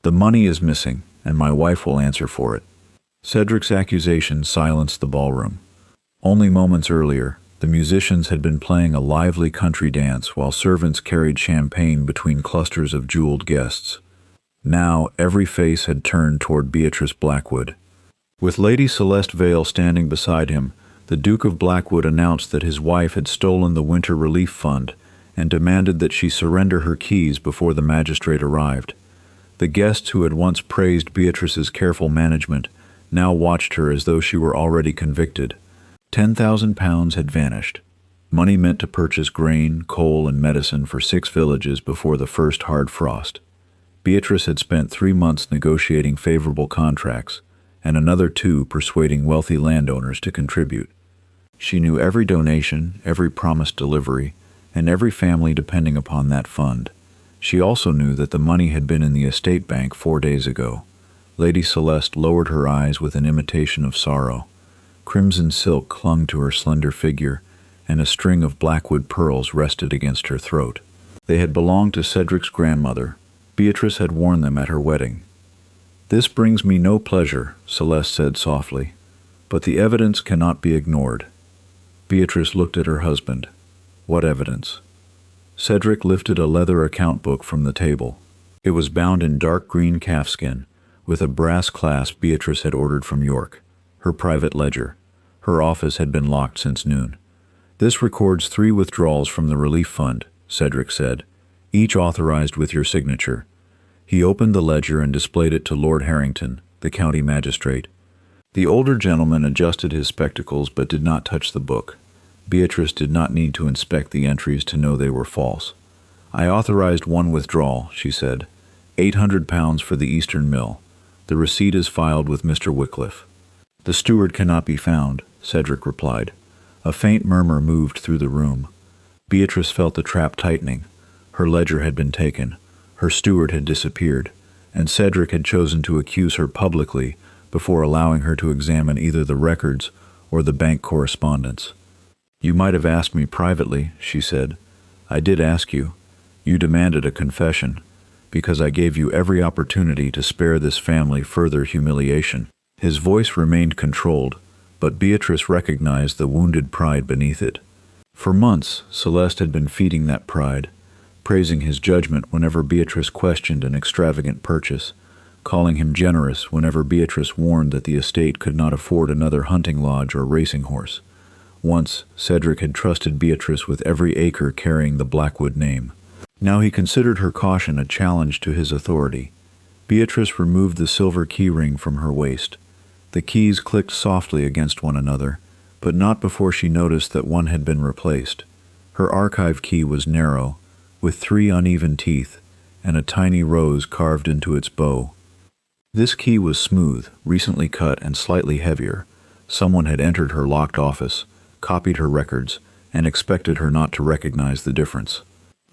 The money is missing, and my wife will answer for it." Cedric's accusation silenced the ballroom. Only moments earlier, the musicians had been playing a lively country dance while servants carried champagne between clusters of jeweled guests. Now every face had turned toward Beatrice Blackwood. With Lady Celeste Vale standing beside him, the Duke of Blackwood announced that his wife had stolen the Winter Relief Fund and demanded that she surrender her keys before the magistrate arrived. The guests who had once praised Beatrice's careful management now watched her as though she were already convicted. £10,000 had vanished, money meant to purchase grain, coal, and medicine for 6 villages before the first hard frost. Beatrice had spent 3 months negotiating favorable contracts, and another 2 persuading wealthy landowners to contribute. She knew every donation, every promised delivery, and every family depending upon that fund. She also knew that the money had been in the estate bank 4 days ago. Lady Celeste lowered her eyes with an imitation of sorrow. Crimson silk clung to her slender figure, and a string of Blackwood pearls rested against her throat. They had belonged to Cedric's grandmother. Beatrice had worn them at her wedding. "This brings me no pleasure," Celeste said softly, "but the evidence cannot be ignored." Beatrice looked at her husband. "What evidence?" Cedric lifted a leather account book from the table. It was bound in dark green calfskin, with a brass clasp Beatrice had ordered from York. Her private ledger. Her office had been locked since noon. "This records 3 withdrawals from the relief fund," Cedric said, "each authorized with your signature." He opened the ledger and displayed it to Lord Harrington, the county magistrate. The older gentleman adjusted his spectacles but did not touch the book. Beatrice did not need to inspect the entries to know they were false. "I authorized 1 withdrawal," she said. £800 for the Eastern Mill. The receipt is filed with Mr. Wycliffe." "The steward cannot be found," Cedric replied. A faint murmur moved through the room. Beatrice felt the trap tightening. Her ledger had been taken. Her steward had disappeared, and Cedric had chosen to accuse her publicly before allowing her to examine either the records or the bank correspondence. "You might have asked me privately," she said. "I did ask you. You demanded a confession, because I gave you every opportunity to spare this family further humiliation." His voice remained controlled, but Beatrice recognized the wounded pride beneath it. For months, Celeste had been feeding that pride, praising his judgment whenever Beatrice questioned an extravagant purchase, calling him generous whenever Beatrice warned that the estate could not afford another hunting lodge or racing horse. Once, Cedric had trusted Beatrice with every acre carrying the Blackwood name. Now he considered her caution a challenge to his authority. Beatrice removed the silver keyring from her waist. The keys clicked softly against one another, but not before she noticed that one had been replaced. Her archive key was narrow, with 3 uneven teeth, and a tiny rose carved into its bow. This key was smooth, recently cut, and slightly heavier. Someone had entered her locked office, copied her records, and expected her not to recognize the difference.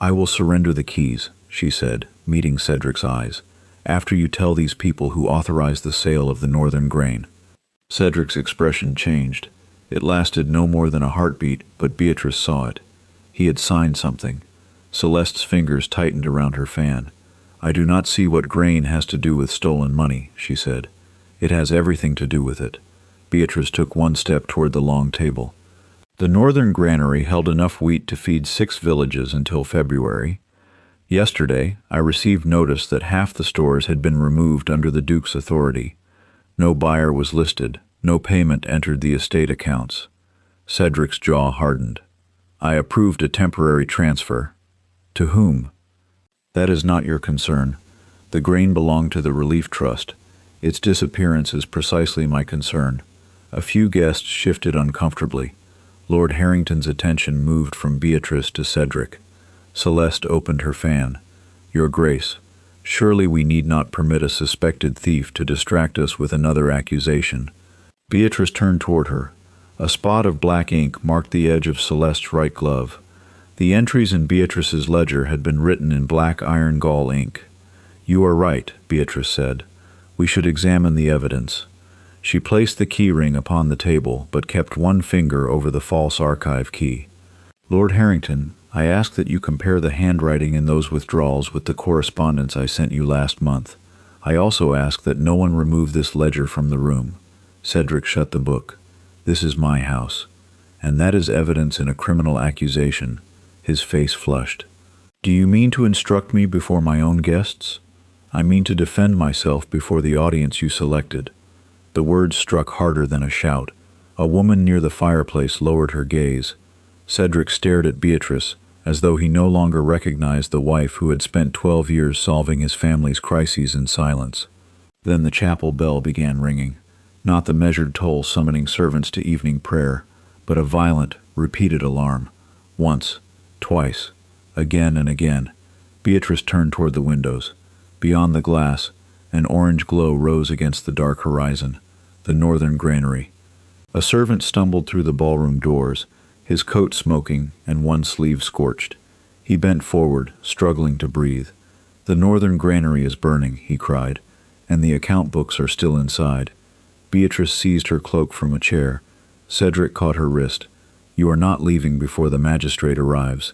"I will surrender the keys," she said, meeting Cedric's eyes, "after you tell these people who authorized the sale of the northern grain." Cedric's expression changed. It lasted no more than a heartbeat, but Beatrice saw it. He had signed something. Celeste's fingers tightened around her fan. "I do not see what grain has to do with stolen money," she said. "It has everything to do with it." Beatrice took 1 step toward the long table. "The northern granary held enough wheat to feed 6 villages until February. Yesterday, I received notice that half the stores had been removed under the Duke's authority. No buyer was listed. No payment entered the estate accounts." Cedric's jaw hardened. "I approved a temporary transfer." "To whom?" "That is not your concern. The grain belonged to the Relief Trust. Its disappearance is precisely my concern." A few guests shifted uncomfortably. Lord Harrington's attention moved from Beatrice to Cedric. Celeste opened her fan. "Your Grace, surely we need not permit a suspected thief to distract us with another accusation." Beatrice turned toward her. A spot of black ink marked the edge of Celeste's right glove. The entries in Beatrice's ledger had been written in black iron gall ink. "You are right," Beatrice said. "We should examine the evidence." She placed the keyring upon the table, but kept 1 finger over the false archive key. "Lord Harrington, I ask that you compare the handwriting in those withdrawals with the correspondence I sent you last month. I also ask that no one remove this ledger from the room." Cedric shut the book. "This is my house. And that is evidence in a criminal accusation." His face flushed. "Do you mean to instruct me before my own guests?" "I mean to defend myself before the audience you selected." The words struck harder than a shout. A woman near the fireplace lowered her gaze. Cedric stared at Beatrice, as though he no longer recognized the wife who had spent 12 years solving his family's crises in silence. Then the chapel bell began ringing, not the measured toll summoning servants to evening prayer, but a violent, repeated alarm. Once, twice, again and again. Beatrice turned toward the windows. Beyond the glass, an orange glow rose against the dark horizon, the northern granary. A servant stumbled through the ballroom doors, his coat smoking and one sleeve scorched. He bent forward, struggling to breathe. "The northern granary is burning," he cried, "and the account books are still inside." Beatrice seized her cloak from a chair. Cedric caught her wrist. "You are not leaving before the magistrate arrives.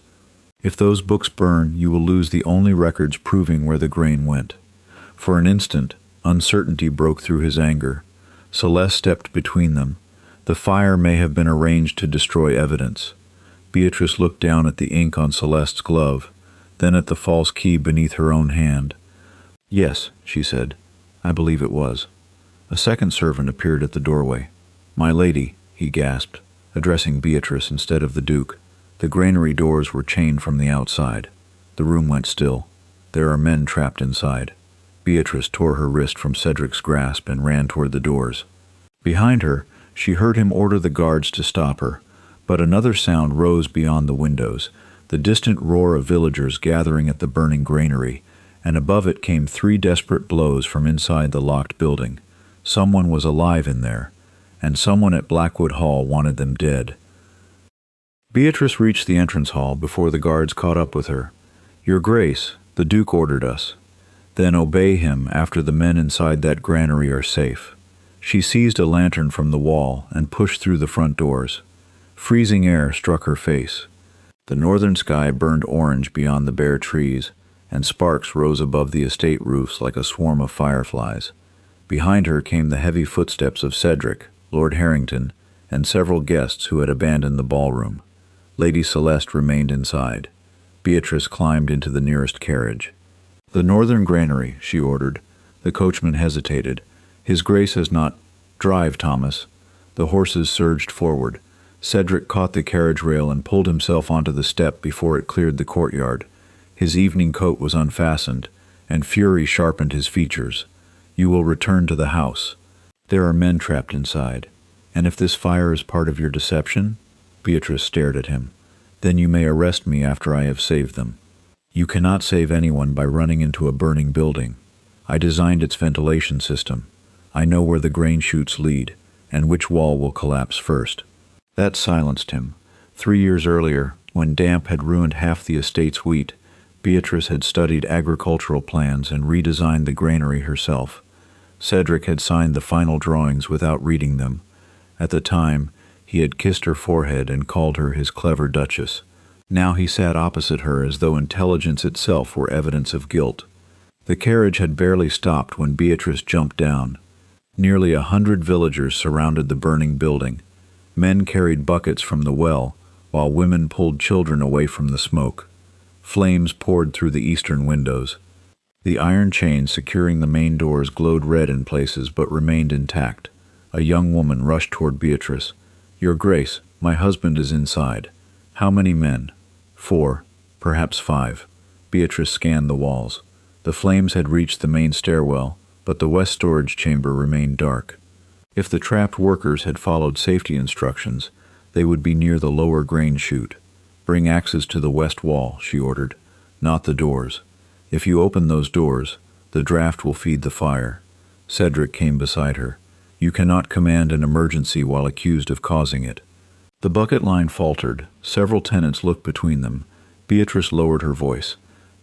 If those books burn, you will lose the only records proving where the grain went." For an instant, uncertainty broke through his anger. Celeste stepped between them. The fire may have been arranged to destroy evidence. Beatrice looked down at the ink on Celeste's glove, then at the false key beneath her own hand. "Yes," she said, "I believe it was." A second servant appeared at the doorway. "My lady," he gasped, addressing Beatrice instead of the Duke. The granary doors were chained from the outside. The room went still. "There are men trapped inside." Beatrice tore her wrist from Cedric's grasp and ran toward the doors. Behind her, she heard him order the guards to stop her, but another sound rose beyond the windows, the distant roar of villagers gathering at the burning granary, and above it came 3 desperate blows from inside the locked building. Someone was alive in there, and someone at Blackwood Hall wanted them dead. Beatrice reached the entrance hall before the guards caught up with her. "Your Grace, the Duke ordered us." "Then obey him after the men inside that granary are safe." She seized a lantern from the wall and pushed through the front doors. Freezing air struck her face. The northern sky burned orange beyond the bare trees, and sparks rose above the estate roofs like a swarm of fireflies. Behind her came the heavy footsteps of Cedric, Lord Harrington, and several guests who had abandoned the ballroom. Lady Celeste remained inside. Beatrice climbed into the nearest carriage. "The northern granary," she ordered. The coachman hesitated. "His Grace has not—" "Drive, Thomas." The horses surged forward. Cedric caught the carriage rail and pulled himself onto the step before it cleared the courtyard. His evening coat was unfastened, and fury sharpened his features. "You will return to the house. There are men trapped inside. And if this fire is part of your deception?" Beatrice stared at him. "Then you may arrest me after I have saved them." "You cannot save anyone by running into a burning building. I designed its ventilation system. I know where the grain chutes lead, and which wall will collapse first." That silenced him. 3 years earlier, when damp had ruined half the estate's wheat, Beatrice had studied agricultural plans and redesigned the granary herself. Cedric had signed the final drawings without reading them. At the time, he had kissed her forehead and called her his clever Duchess. Now he sat opposite her as though intelligence itself were evidence of guilt. The carriage had barely stopped when Beatrice jumped down. Nearly 100 villagers surrounded the burning building. Men carried buckets from the well, while women pulled children away from the smoke. Flames poured through the eastern windows. The iron chains securing the main doors glowed red in places but remained intact. A young woman rushed toward Beatrice. "Your Grace, my husband is inside." "How many men?" 4, perhaps 5. Beatrice scanned the walls. The flames had reached the main stairwell, but the west storage chamber remained dark. If the trapped workers had followed safety instructions, they would be near the lower grain chute. "Bring axes to the west wall," she ordered, "not the doors. If you open those doors, the draft will feed the fire." Cedric came beside her. "You cannot command an emergency while accused of causing it." The bucket line faltered. Several tenants looked between them. Beatrice lowered her voice.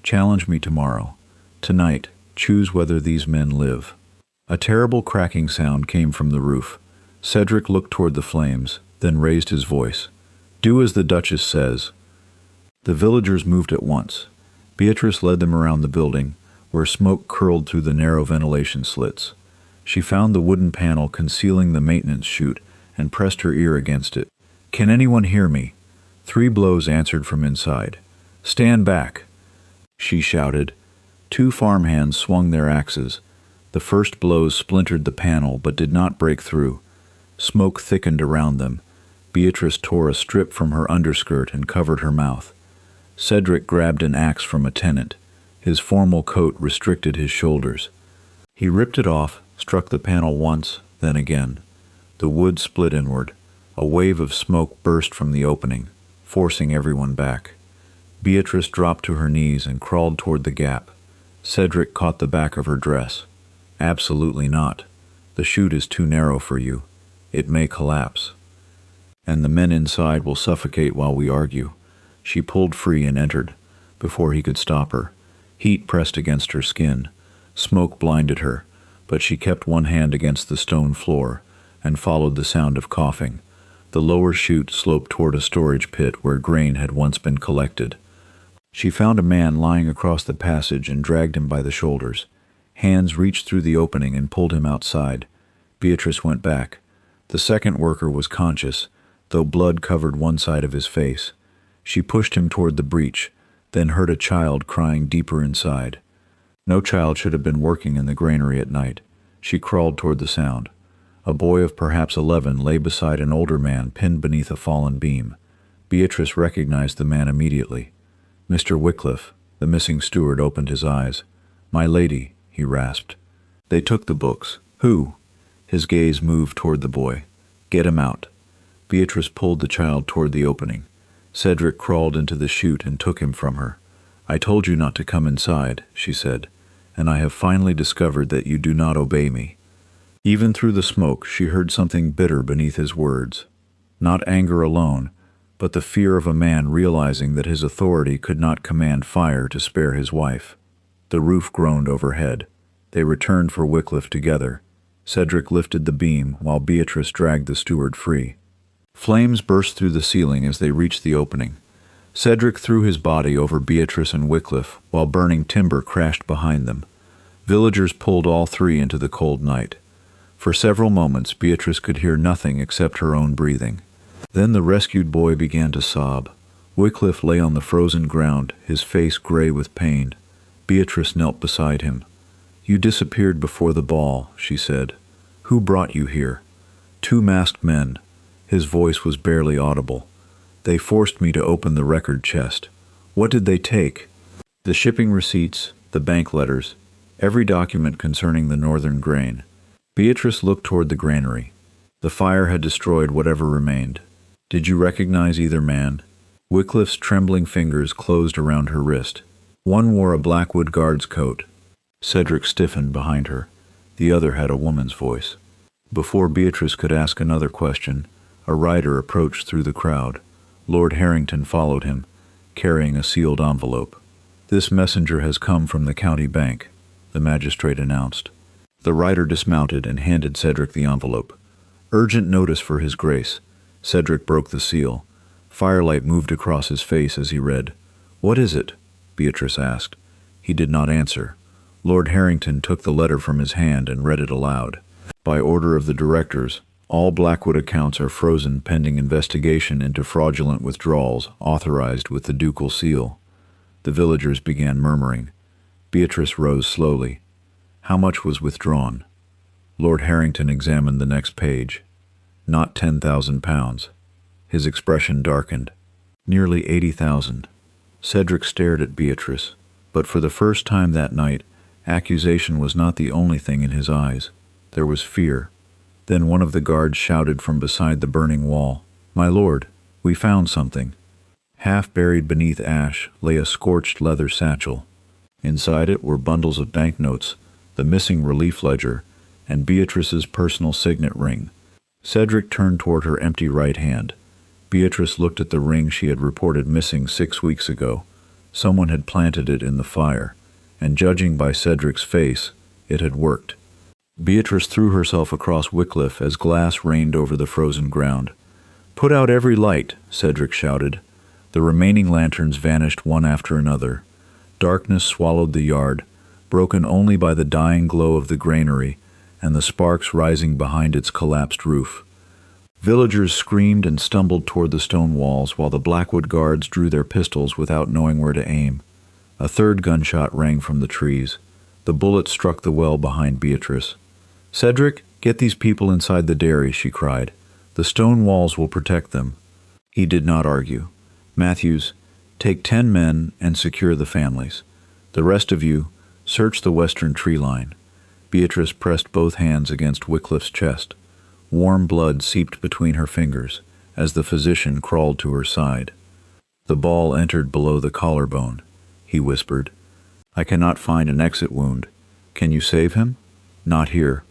"Challenge me tomorrow. Tonight, choose whether these men live." A terrible cracking sound came from the roof. Cedric looked toward the flames, then raised his voice. "Do as the Duchess says." The villagers moved at once. Beatrice led them around the building, where smoke curled through the narrow ventilation slits. She found the wooden panel concealing the maintenance chute and pressed her ear against it. "Can anyone hear me?" 3 blows answered from inside. "Stand back!" she shouted. 2 farmhands swung their axes. The first blows splintered the panel but did not break through. Smoke thickened around them. Beatrice tore a strip from her underskirt and covered her mouth. Cedric grabbed an axe from a tenant. His formal coat restricted his shoulders. He ripped it off, struck the panel once, then again. The wood split inward. A wave of smoke burst from the opening, forcing everyone back. Beatrice dropped to her knees and crawled toward the gap. Cedric caught the back of her dress. "Absolutely not. The chute is too narrow for you. It may collapse. And the men inside will suffocate while we argue." She pulled free and entered, before he could stop her. Heat pressed against her skin. Smoke blinded her, but she kept one hand against the stone floor and followed the sound of coughing. The lower chute sloped toward a storage pit where grain had once been collected. She found a man lying across the passage and dragged him by the shoulders. Hands reached through the opening and pulled him outside. Beatrice went back. The second worker was conscious, though blood covered one side of his face. She pushed him toward the breach, then heard a child crying deeper inside. No child should have been working in the granary at night. She crawled toward the sound. A boy of perhaps 11 lay beside an older man pinned beneath a fallen beam. Beatrice recognized the man immediately. Mr. Wycliffe, the missing steward, opened his eyes. "My lady," he rasped. "They took the books." "Who?" His gaze moved toward the boy. "Get him out." Beatrice pulled the child toward the opening. Cedric crawled into the chute and took him from her. "I told you not to come inside," she said, "and I have finally discovered that you do not obey me." Even through the smoke, she heard something bitter beneath his words. Not anger alone, but the fear of a man realizing that his authority could not command fire to spare his wife. The roof groaned overhead. They returned for Wycliffe together. Cedric lifted the beam while Beatrice dragged the steward free. Flames burst through the ceiling as they reached the opening. Cedric threw his body over Beatrice and Wycliffe while burning timber crashed behind them. Villagers pulled all 3 into the cold night. For several moments, Beatrice could hear nothing except her own breathing. Then the rescued boy began to sob. Wycliffe lay on the frozen ground, his face gray with pain. Beatrice knelt beside him. "You disappeared before the ball," she said. "Who brought you here?" 2 masked men. His voice was barely audible. "They forced me to open the record chest." "What did they take?" "The shipping receipts, the bank letters, every document concerning the northern grain." Beatrice looked toward the granary. The fire had destroyed whatever remained. "Did you recognize either man?" Wycliffe's trembling fingers closed around her wrist. One wore a Blackwood guard's coat. Cedric stiffened behind her. The other had a woman's voice. Before Beatrice could ask another question, a rider approached through the crowd. Lord Harrington followed him, carrying a sealed envelope. "This messenger has come from the county bank," the magistrate announced. The rider dismounted and handed Cedric the envelope. "Urgent notice for his grace." Cedric broke the seal. Firelight moved across his face as he read. "What is it?" Beatrice asked. He did not answer. Lord Harrington took the letter from his hand and read it aloud. "By order of the directors, all Blackwood accounts are frozen pending investigation into fraudulent withdrawals authorized with the ducal seal." The villagers began murmuring. Beatrice rose slowly. "How much was withdrawn?" Lord Harrington examined the next page. "Not £10,000. His expression darkened. "Nearly 80,000. Cedric stared at Beatrice, but for the first time that night, accusation was not the only thing in his eyes. There was fear. Then one of the guards shouted from beside the burning wall, "My lord, we found something." Half buried beneath ash lay a scorched leather satchel. Inside it were bundles of banknotes, the missing relief ledger, and Beatrice's personal signet ring. Cedric turned toward her empty right hand. Beatrice looked at the ring she had reported missing 6 weeks ago. Someone had planted it in the fire, and judging by Cedric's face, it had worked. Beatrice threw herself across Wycliffe as glass rained over the frozen ground. "Put out every light," Cedric shouted. The remaining lanterns vanished one after another. Darkness swallowed the yard. broken only by the dying glow of the granary and the sparks rising behind its collapsed roof. Villagers screamed and stumbled toward the stone walls while the Blackwood guards drew their pistols without knowing where to aim. A third gunshot rang from the trees. The bullet struck the well behind Beatrice. "Cedric, get these people inside the dairy," she cried. "The stone walls will protect them." He did not argue. "Matthews, take 10 men and secure the families. The rest of you, search the western tree line." Beatrice pressed both hands against Wycliffe's chest. Warm blood seeped between her fingers as the physician crawled to her side. "The ball entered below the collarbone," he whispered. "I cannot find an exit wound. Can you save him?" "Not here."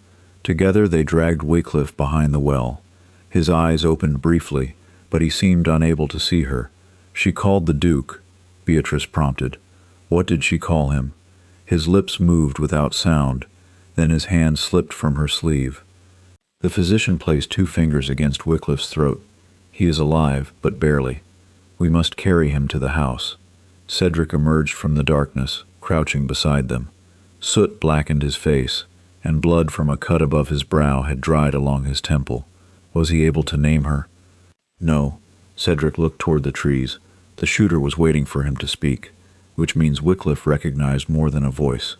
Together they dragged Wycliffe behind the well. His eyes opened briefly, but he seemed unable to see her. "She called the Duke," Beatrice prompted. "What did she call him?" His lips moved without sound, then his hand slipped from her sleeve. The physician placed 2 fingers against Wycliffe's throat. "He is alive, but barely. We must carry him to the house." Cedric emerged from the darkness, crouching beside them. Soot blackened his face, and blood from a cut above his brow had dried along his temple. Was he able to name her? No. Cedric looked toward the trees. The shooter was waiting for him to speak, which means Wycliffe recognized more than a voice.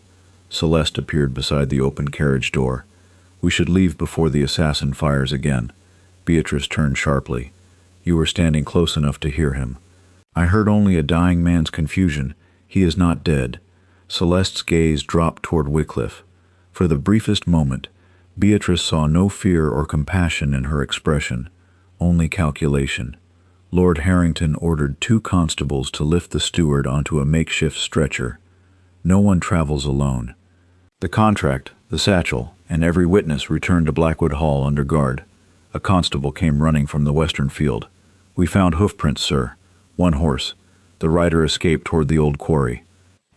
Celeste appeared beside the open carriage door. "We should leave before the assassin fires again." Beatrice turned sharply. "You were standing close enough to hear him." "I heard only a dying man's confusion. He is not dead." Celeste's gaze dropped toward Wycliffe. For the briefest moment, Beatrice saw no fear or compassion in her expression, only calculation. Lord Harrington ordered 2 constables to lift the steward onto a makeshift stretcher. No one travels alone. The contract, the satchel, and every witness returned to Blackwood Hall under guard. A constable came running from the western field. "We found hoofprints, sir. 1 horse. The rider escaped toward the old quarry."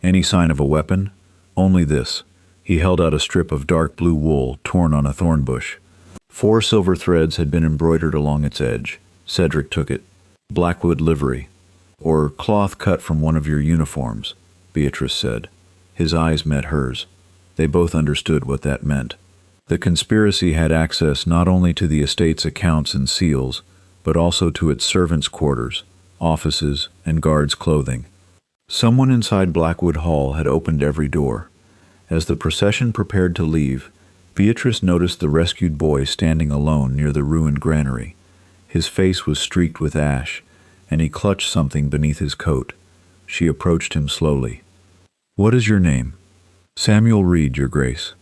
"Any sign of a weapon?" "Only this." He held out a strip of dark blue wool torn on a thorn bush. 4 silver threads had been embroidered along its edge. Cedric took it. "Blackwood livery." "Or cloth cut from one of your uniforms," Beatrice said. His eyes met hers. They both understood what that meant. The conspiracy had access not only to the estate's accounts and seals, but also to its servants' quarters, offices, and guards' clothing. Someone inside Blackwood Hall had opened every door. As the procession prepared to leave, Beatrice noticed the rescued boy standing alone near the ruined granary. His face was streaked with ash, and he clutched something beneath his coat. She approached him slowly. "What is your name?" "Samuel Reed, Your Grace."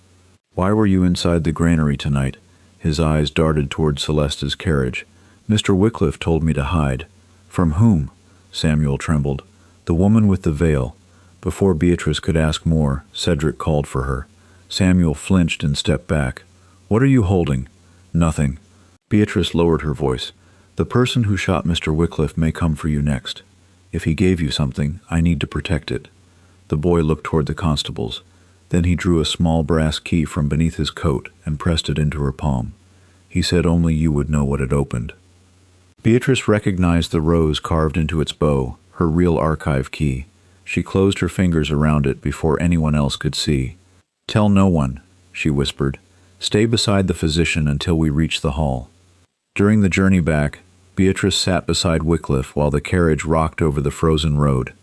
"Why were you inside the granary tonight?" His eyes darted toward Celeste's carriage. "Mr. Wycliffe told me to hide." "From whom?" Samuel trembled. "The woman with the veil." Before Beatrice could ask more, Cedric called for her. Samuel flinched and stepped back. "What are you holding?" "Nothing." Beatrice lowered her voice. "The person who shot Mr. Wycliffe may come for you next. If he gave you something, I need to protect it." The boy looked toward the constables. Then he drew a small brass key from beneath his coat and pressed it into her palm. He said only you would know what it opened. Beatrice recognized the rose carved into its bow, her real archive key. She closed her fingers around it before anyone else could see. "Tell no one," she whispered. "Stay beside the physician until we reach the hall." During the journey back, Beatrice sat beside Wycliffe while the carriage rocked over the frozen road.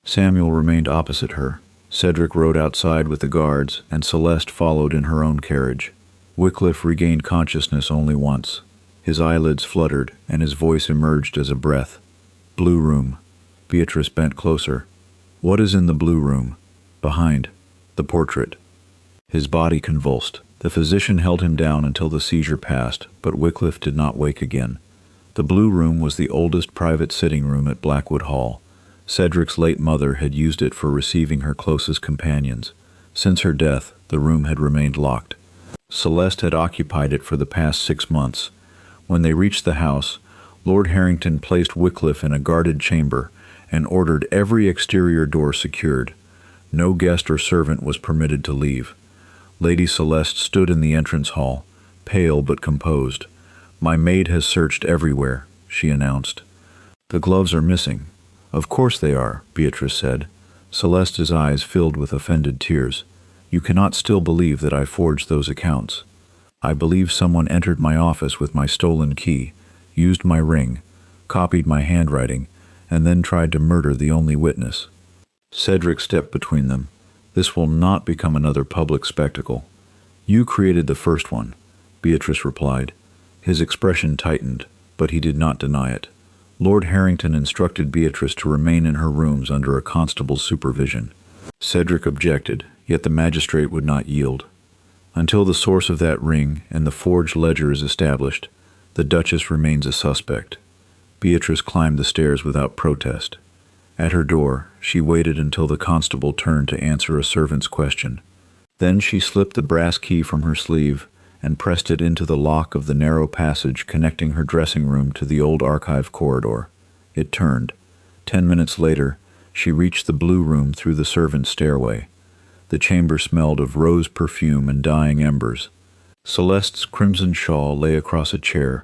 Samuel remained opposite her. Cedric rode outside with the guards, and Celeste followed in her own carriage. Wycliffe regained consciousness only once. His eyelids fluttered, and his voice emerged as a breath. "Blue room." Beatrice bent closer. "What is in the blue room?" "Behind. The portrait." His body convulsed. The physician held him down until the seizure passed, but Wycliffe did not wake again. The blue room was the oldest private sitting room at Blackwood Hall. Cedric's late mother had used it for receiving her closest companions. Since her death, the room had remained locked. Celeste had occupied it for the past 6 months. When they reached the house, Lord Harrington placed Wycliffe in a guarded chamber and ordered every exterior door secured. No guest or servant was permitted to leave. Lady Celeste stood in the entrance hall, pale but composed. "My maid has searched everywhere," she announced. "The gloves are missing." "Of course they are," Beatrice said. Celeste's eyes filled with offended tears. You cannot still believe that I forged those accounts. I believe someone entered my office with my stolen key, used my ring, copied my handwriting, and then tried to murder the only witness." Cedric stepped between them. "This will not become another public spectacle." "You created the first one," Beatrice replied. His expression tightened, but he did not deny it. Lord Harrington instructed Beatrice to remain in her rooms under a constable's supervision. Cedric objected, yet the magistrate would not yield. "Until the source of that ring and the forged ledger is established, the Duchess remains a suspect." Beatrice climbed the stairs without protest. At her door, she waited until the constable turned to answer a servant's question. Then she slipped the brass key from her sleeve and pressed it into the lock of the narrow passage connecting her dressing room to the old archive corridor. It turned. 10 minutes later, she reached the blue room through the servants' stairway. The chamber smelled of rose perfume and dying embers. Celeste's crimson shawl lay across a chair.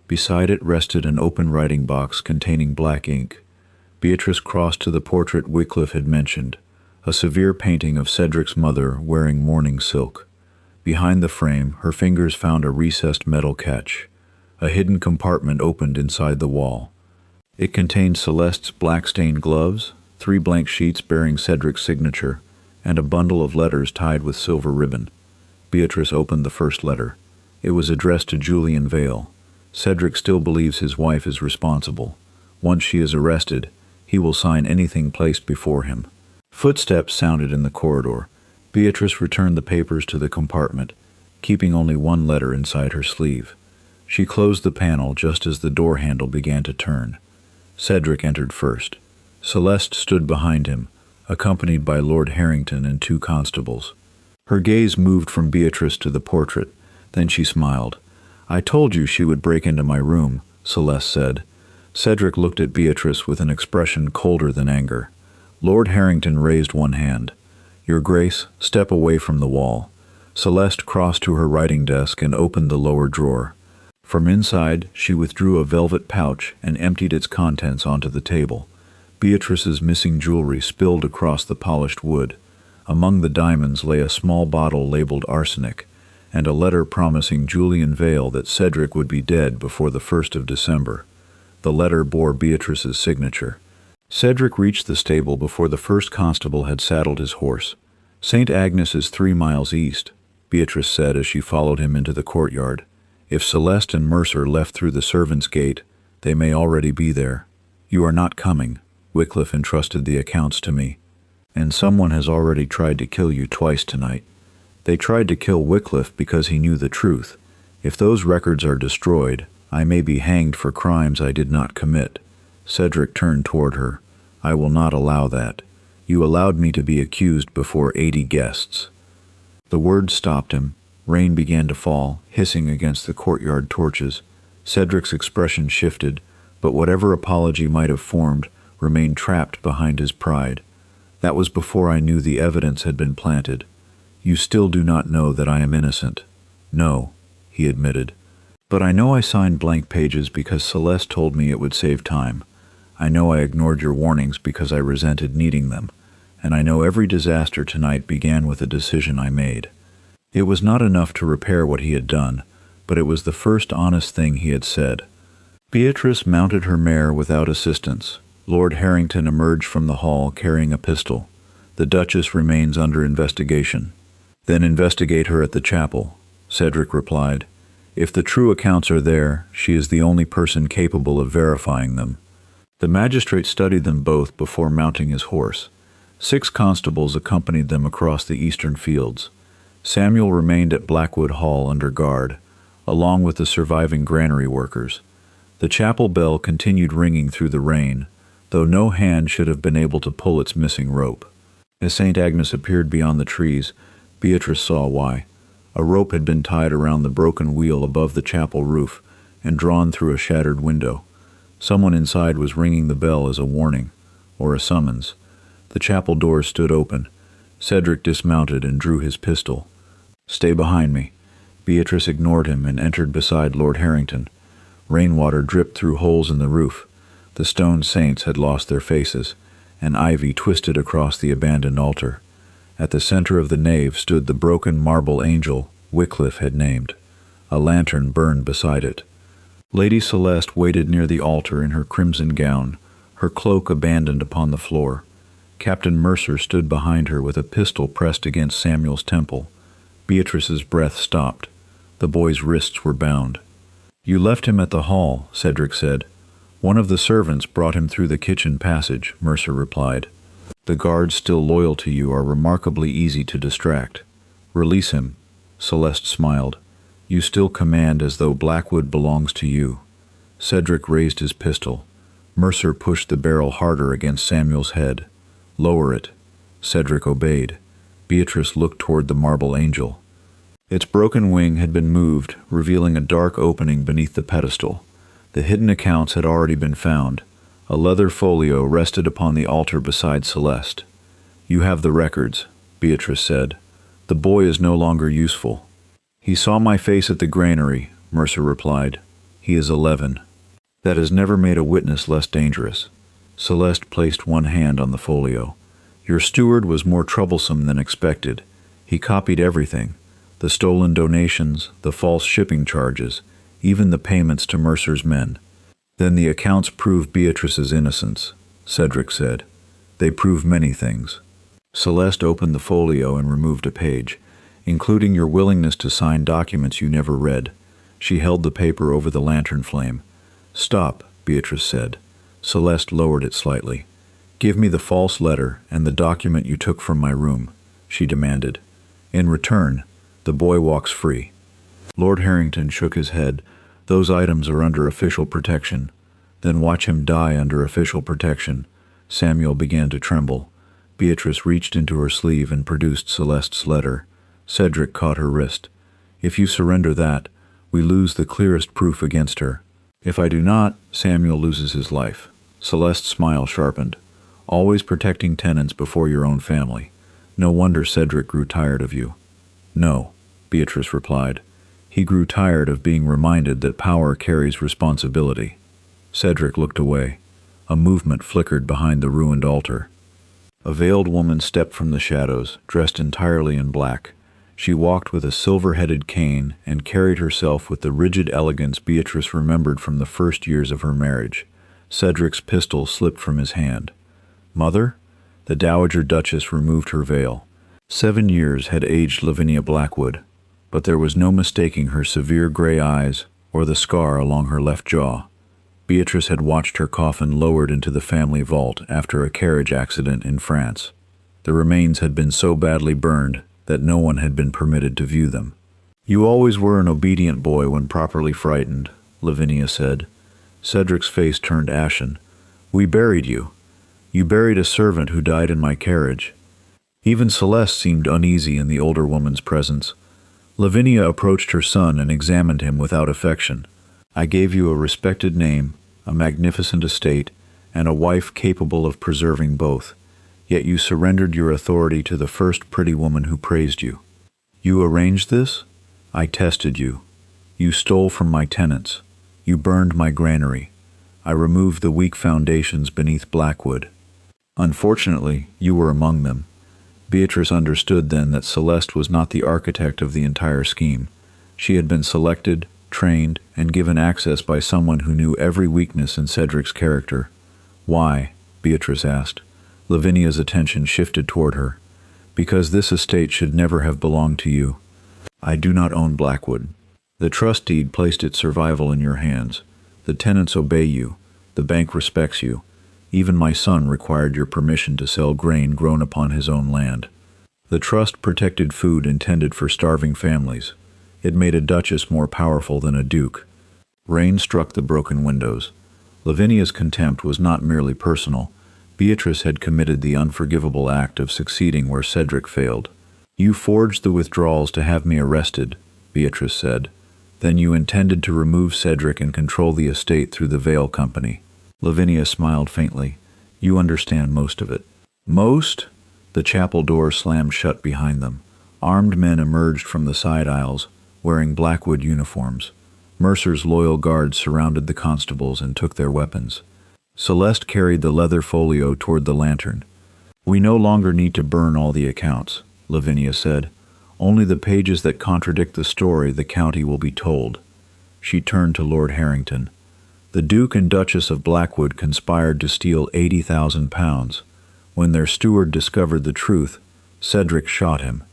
Beside it rested an open writing box containing black ink. Beatrice crossed to the portrait Wycliffe had mentioned, a severe painting of Cedric's mother wearing mourning silk. Behind the frame, her fingers found a recessed metal catch. A hidden compartment opened inside the wall. It contained Celeste's black-stained gloves, 3 blank sheets bearing Cedric's signature, and a bundle of letters tied with silver ribbon. Beatrice opened the first letter. It was addressed to Julian Vale. "Cedric still believes his wife is responsible. Once she is arrested, he will sign anything placed before him." Footsteps sounded in the corridor. Beatrice returned the papers to the compartment, keeping only one letter inside her sleeve. She closed the panel just as the door handle began to turn. Cedric entered first. Celeste stood behind him, accompanied by Lord Harrington and 2 constables. Her gaze moved from Beatrice to the portrait. Then she smiled. "I told you she would break into my room," Celeste said. Cedric looked at Beatrice with an expression colder than anger. Lord Harrington raised one hand. "Your Grace, step away from the wall." Celeste crossed to her writing desk and opened the lower drawer. From inside, she withdrew a velvet pouch and emptied its contents onto the table. Beatrice's missing jewelry spilled across the polished wood. Among the diamonds lay a small bottle labeled arsenic, and a letter promising Julian Vale that Cedric would be dead before the 1st of December. The letter bore Beatrice's signature. Cedric reached the stable before the first constable had saddled his horse. "St. Agnes is 3 miles east," Beatrice said as she followed him into the courtyard. "If Celeste and Mercer left through the servants' gate, they may already be there. You are not coming. Wycliffe entrusted the accounts to me. And someone has already tried to kill you twice tonight. They tried to kill Wycliffe because he knew the truth. If those records are destroyed, I may be hanged for crimes I did not commit." Cedric turned toward her. "I will not allow that. You allowed me to be accused before 80 guests." The words stopped him. Rain began to fall, hissing against the courtyard torches. Cedric's expression shifted, but whatever apology might have formed remained trapped behind his pride. "That was before I knew the evidence had been planted. You still do not know that I am innocent." "No," he admitted. "But I know I signed blank pages because Celeste told me it would save time. I know I ignored your warnings because I resented needing them. And I know every disaster tonight began with a decision I made." It was not enough to repair what he had done, but it was the first honest thing he had said. Beatrice mounted her mare without assistance. Lord Harrington emerged from the hall carrying a pistol. "The Duchess remains under investigation." "Then investigate her at the chapel," Cedric replied. "If the true accounts are there, she is the only person capable of verifying them." The magistrate studied them both before mounting his horse. 6 constables accompanied them across the eastern fields. Samuel remained at Blackwood Hall under guard, along with the surviving granary workers. The chapel bell continued ringing through the rain, though no hand should have been able to pull its missing rope. As St. Agnes appeared beyond the trees, Beatrice saw why. A rope had been tied around the broken wheel above the chapel roof and drawn through a shattered window. Someone inside was ringing the bell as a warning, or a summons. The chapel doors stood open. Cedric dismounted and drew his pistol. "Stay behind me." Beatrice ignored him and entered beside Lord Harrington. Rainwater dripped through holes in the roof. The stone saints had lost their faces, and ivy twisted across the abandoned altar. At the center of the nave stood the broken marble angel Wycliffe had named. A lantern burned beside it. Lady Celeste waited near the altar in her crimson gown, her cloak abandoned upon the floor. Captain Mercer stood behind her with a pistol pressed against Samuel's temple. Beatrice's breath stopped. The boy's wrists were bound. "You left him at the hall," Cedric said. "One of the servants brought him through the kitchen passage," Mercer replied. "The guards still loyal to you are remarkably easy to distract. Release him." Celeste smiled. "You still command as though Blackwood belongs to you." Cedric raised his pistol. Mercer pushed the barrel harder against Samuel's head. "Lower it." Cedric obeyed. Beatrice looked toward the marble angel. Its broken wing had been moved, revealing a dark opening beneath the pedestal. The hidden accounts had already been found. A leather folio rested upon the altar beside Celeste. "You have the records," Beatrice said. "The boy is no longer useful." "He saw my face at the granary," Mercer replied. "He is 11. That has never made a witness less dangerous." Celeste placed one hand on the folio. "Your steward was more troublesome than expected. He copied everything. The stolen donations, the false shipping charges, even the payments to Mercer's men. Then the accounts prove Beatrice's innocence," Cedric said. "They prove many things." Celeste opened the folio and removed a page, including your willingness to sign documents you never read. She held the paper over the lantern flame. "Stop," Beatrice said. Celeste lowered it slightly. "Give me the false letter and the document you took from my room," she demanded. "In return, the boy walks free." Lord Harrington shook his head. "Those items are under official protection." "Then watch him die under official protection." Samuel began to tremble. Beatrice reached into her sleeve and produced Celeste's letter. Cedric caught her wrist. "If you surrender that, we lose the clearest proof against her. If I do not, Samuel loses his life." Celeste's smile sharpened. "Always protecting tenants before your own family. No wonder Cedric grew tired of you." "No," Beatrice replied. "He grew tired of being reminded that power carries responsibility." Cedric looked away. A movement flickered behind the ruined altar. A veiled woman stepped from the shadows, dressed entirely in black. She walked with a silver-headed cane and carried herself with the rigid elegance Beatrice remembered from the first years of her marriage. Cedric's pistol slipped from his hand. "Mother?" The Dowager Duchess removed her veil. 7 years had aged Lavinia Blackwood, but there was no mistaking her severe gray eyes or the scar along her left jaw. Beatrice had watched her coffin lowered into the family vault after a carriage accident in France. The remains had been so badly burned that no one had been permitted to view them. "You always were an obedient boy when properly frightened," Lavinia said. Cedric's face turned ashen. "We buried you. You buried a servant who died in my carriage." Even Celeste seemed uneasy in the older woman's presence. Lavinia approached her son and examined him without affection. "I gave you a respected name, a magnificent estate, and a wife capable of preserving both. Yet you surrendered your authority to the first pretty woman who praised you. You arranged this? I tested you. You stole from my tenants. You burned my granary. I removed the weak foundations beneath Blackwood. Unfortunately, you were among them." Beatrice understood then that Celeste was not the architect of the entire scheme. She had been selected, trained, and given access by someone who knew every weakness in Cedric's character. "Why?" Beatrice asked. Lavinia's attention shifted toward her. "Because this estate should never have belonged to you. I do not own Blackwood. The trust deed placed its survival in your hands. The tenants obey you. The bank respects you. Even my son required your permission to sell grain grown upon his own land. The trust protected food intended for starving families. It made a duchess more powerful than a duke." Rain struck the broken windows. Lavinia's contempt was not merely personal. Beatrice had committed the unforgivable act of succeeding where Cedric failed. "You forged the withdrawals to have me arrested," Beatrice said. "Then you intended to remove Cedric and control the estate through the Veil Company." Lavinia smiled faintly. "You understand most of it." "Most?" The chapel door slammed shut behind them. Armed men emerged from the side aisles, wearing Blackwood uniforms. Mercer's loyal guards surrounded the constables and took their weapons. Celeste carried the leather folio toward the lantern. "We no longer need to burn all the accounts," Lavinia said. "Only the pages that contradict the story the county will be told." She turned to Lord Harrington. "The Duke and Duchess of Blackwood conspired to steal £80,000. When their steward discovered the truth, Cedric shot him.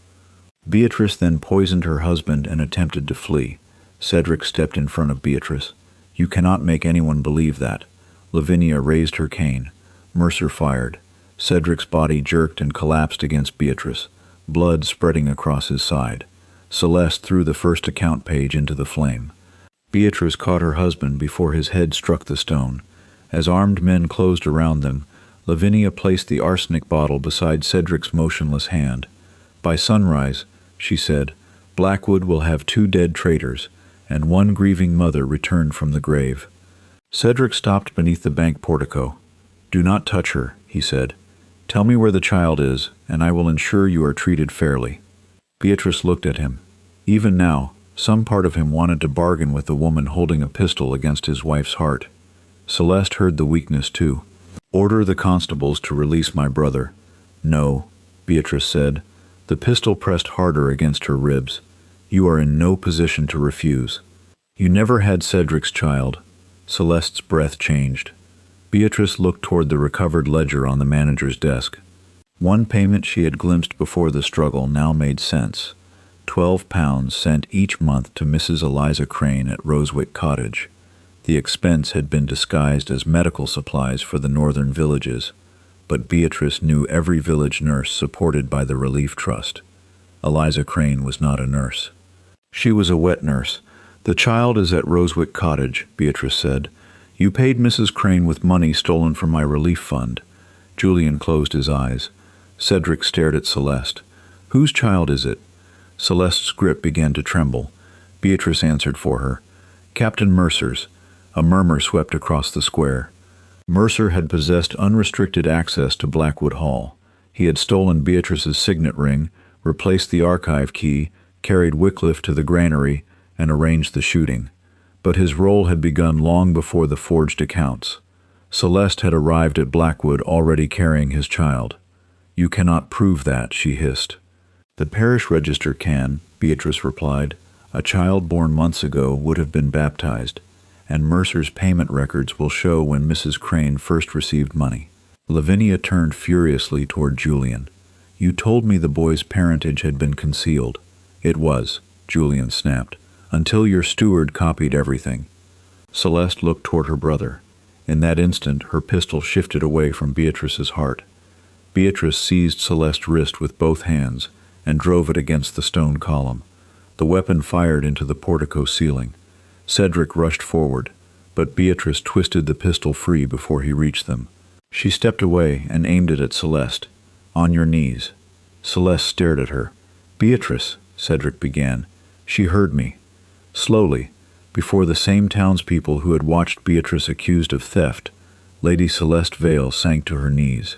Beatrice then poisoned her husband and attempted to flee." Cedric stepped in front of Beatrice. "You cannot make anyone believe that." Lavinia raised her cane. Mercer fired. Cedric's body jerked and collapsed against Beatrice, blood spreading across his side. Celeste threw the first account page into the flame. Beatrice caught her husband before his head struck the stone. As armed men closed around them, Lavinia placed the arsenic bottle beside Cedric's motionless hand. "By sunrise," she said, "Blackwood will have 2 dead traitors, and 1 grieving mother returned from the grave." Cedric stopped beneath the bank portico. "Do not touch her," he said. "Tell me where the child is, and I will ensure you are treated fairly." Beatrice looked at him. Even now, some part of him wanted to bargain with the woman holding a pistol against his wife's heart. Celeste heard the weakness too. "Order the constables to release my brother." "No," Beatrice said. The pistol pressed harder against her ribs. "You are in no position to refuse. You never had Cedric's child." Celeste's breath changed. Beatrice looked toward the recovered ledger on the manager's desk. One payment she had glimpsed before the struggle now made sense. £12 sent each month to Mrs. Eliza Crane at Rosewick Cottage. The expense had been disguised as medical supplies for the northern villages, but Beatrice knew every village nurse supported by the Relief Trust. Eliza Crane was not a nurse. She was a wet nurse. "The child is at Rosewick Cottage," Beatrice said. "You paid Mrs. Crane with money stolen from my relief fund." Julian closed his eyes. Cedric stared at Celeste. "Whose child is it?" Celeste's grip began to tremble. Beatrice answered for her. "Captain Mercer's." A murmur swept across the square. Mercer had possessed unrestricted access to Blackwood Hall. He had stolen Beatrice's signet ring, replaced the archive key, carried Wycliffe to the granary, and arranged the shooting. But his role had begun long before the forged accounts. Celeste had arrived at Blackwood already carrying his child. "You cannot prove that," she hissed. "The parish register can," Beatrice replied. "A child born months ago would have been baptized, and Mercer's payment records will show when Mrs. Crane first received money." Lavinia turned furiously toward Julian. "You told me the boy's parentage had been concealed." "It was," Julian snapped, "until your steward copied everything." Celeste looked toward her brother. In that instant, her pistol shifted away from Beatrice's heart. Beatrice seized Celeste's wrist with both hands and drove it against the stone column. The weapon fired into the portico ceiling. Cedric rushed forward, but Beatrice twisted the pistol free before he reached them. She stepped away and aimed it at Celeste. "On your knees." Celeste stared at her. "Beatrice," Cedric began. "She heard me." Slowly, before the same townspeople who had watched Beatrice accused of theft, Lady Celeste Vale sank to her knees.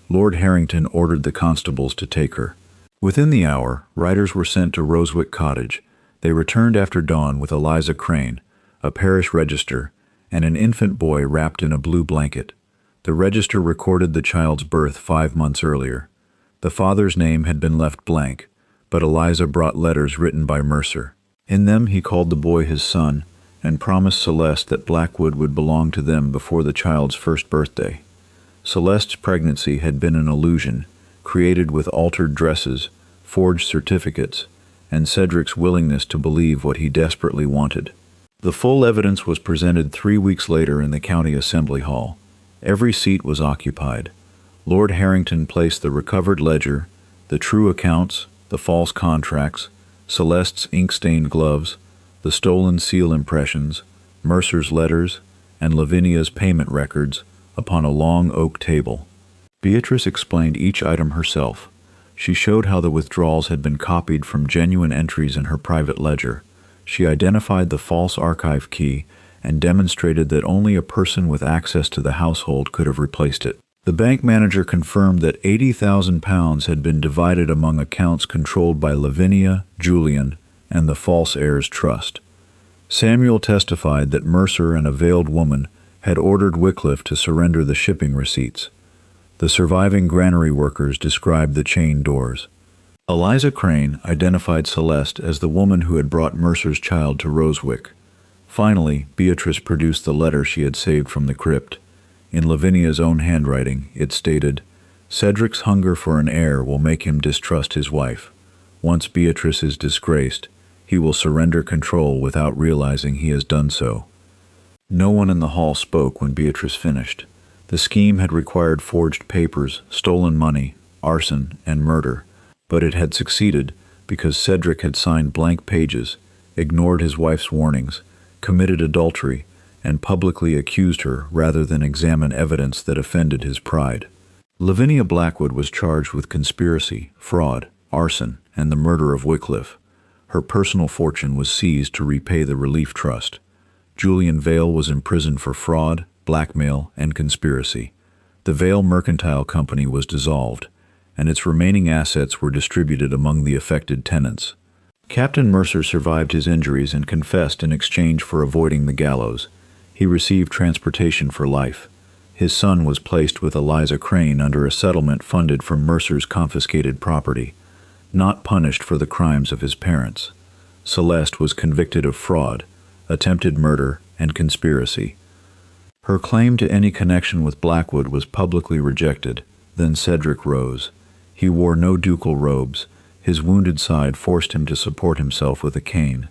Lord Harrington ordered the constables to take her. Within the hour, riders were sent to Rosewick Cottage. They returned after dawn with Eliza Crane, a parish register, and an infant boy wrapped in a blue blanket. The register recorded the child's birth 5 months earlier. The father's name had been left blank, but Eliza brought letters written by Mercer. In them he called the boy his son and promised Celeste that Blackwood would belong to them before the child's first birthday. Celeste's pregnancy had been an illusion, created with altered dresses, forged certificates, and Cedric's willingness to believe what he desperately wanted. The full evidence was presented 3 weeks later in the county assembly hall. Every seat was occupied. Lord Harrington placed the recovered ledger, the true accounts, the false contracts, Celeste's ink-stained gloves, the stolen seal impressions, Mercer's letters, and Lavinia's payment records upon a long oak table. Beatrice explained each item herself. She showed how the withdrawals had been copied from genuine entries in her private ledger. She identified the false archive key and demonstrated that only a person with access to the household could have replaced it. The bank manager confirmed that £80,000 had been divided among accounts controlled by Lavinia, Julian, and the False Heirs Trust. Samuel testified that Mercer and a veiled woman had ordered Wycliffe to surrender the shipping receipts. The surviving granary workers described the chain doors. Eliza Crane identified Celeste as the woman who had brought Mercer's child to Rosewick. Finally, Beatrice produced the letter she had saved from the crypt. In Lavinia's own handwriting, it stated, "Cedric's hunger for an heir will make him distrust his wife. Once Beatrice is disgraced, he will surrender control without realizing he has done so." No one in the hall spoke when Beatrice finished. The scheme had required forged papers, stolen money, arson, and murder, but it had succeeded because Cedric had signed blank pages, ignored his wife's warnings, committed adultery, and publicly accused her rather than examine evidence that offended his pride. Lavinia Blackwood was charged with conspiracy, fraud, arson, and the murder of Wycliffe. Her personal fortune was seized to repay the Relief Trust. Julian Vale was imprisoned for fraud, blackmail, and conspiracy. The Vale Mercantile Company was dissolved, and its remaining assets were distributed among the affected tenants. Captain Mercer survived his injuries and confessed in exchange for avoiding the gallows. He received transportation for life. His son was placed with Eliza Crane under a settlement funded from Mercer's confiscated property, not punished for the crimes of his parents. Celeste was convicted of fraud, attempted murder, and conspiracy. Her claim to any connection with Blackwood was publicly rejected. Then Cedric rose. He wore no ducal robes. His wounded side forced him to support himself with a cane.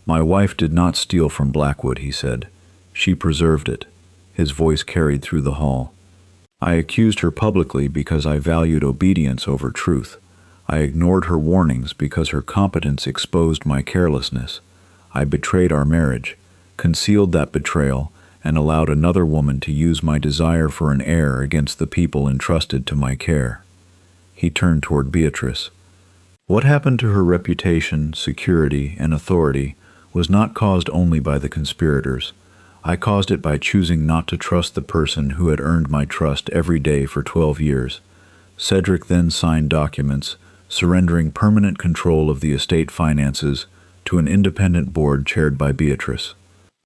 "My wife did not steal from Blackwood," he said. "She preserved it." His voice carried through the hall. "I accused her publicly because I valued obedience over truth. I ignored her warnings because her competence exposed my carelessness. I betrayed our marriage, concealed that betrayal, and allowed another woman to use my desire for an heir against the people entrusted to my care." He turned toward Beatrice. What happened to her reputation, security, and authority was not caused only by the conspirators. I caused it by choosing not to trust the person who had earned my trust every day for 12 years. Cedric then signed documents, surrendering permanent control of the estate finances to an independent board chaired by Beatrice.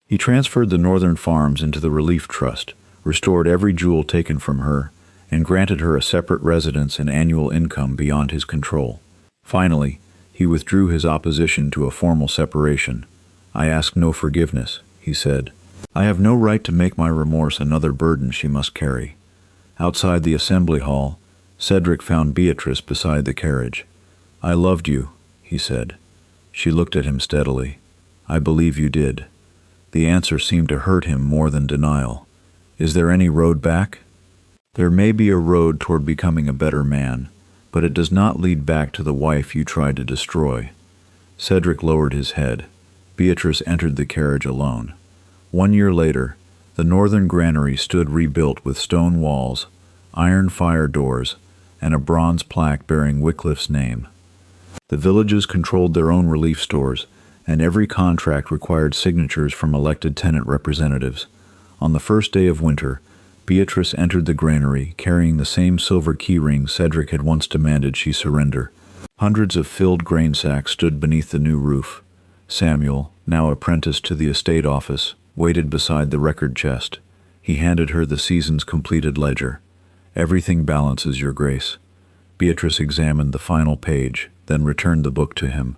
He transferred the northern farms into the Relief Trust, restored every jewel taken from her, and granted her a separate residence and annual income beyond his control. Finally, he withdrew his opposition to a formal separation. "I ask no forgiveness," he said. "I have no right to make my remorse another burden she must carry." Outside the assembly hall, Cedric found Beatrice beside the carriage. "I loved you," he said. She looked at him steadily. "I believe you did." The answer seemed to hurt him more than denial. "Is there any road back?" "There may be a road toward becoming a better man, but it does not lead back to the wife you tried to destroy." Cedric lowered his head. Beatrice entered the carriage alone. 1 year later, the northern granary stood rebuilt with stone walls, iron fire doors, and a bronze plaque bearing Wycliffe's name. The villages controlled their own relief stores, and every contract required signatures from elected tenant representatives. On the first day of winter, Beatrice entered the granary carrying the same silver keyring Cedric had once demanded she surrender. Hundreds of filled grain sacks stood beneath the new roof. Samuel, now apprenticed to the estate office, waited beside the record chest. He handed her the season's completed ledger. "Everything balances, Your Grace." Beatrice examined the final page, then returned the book to him.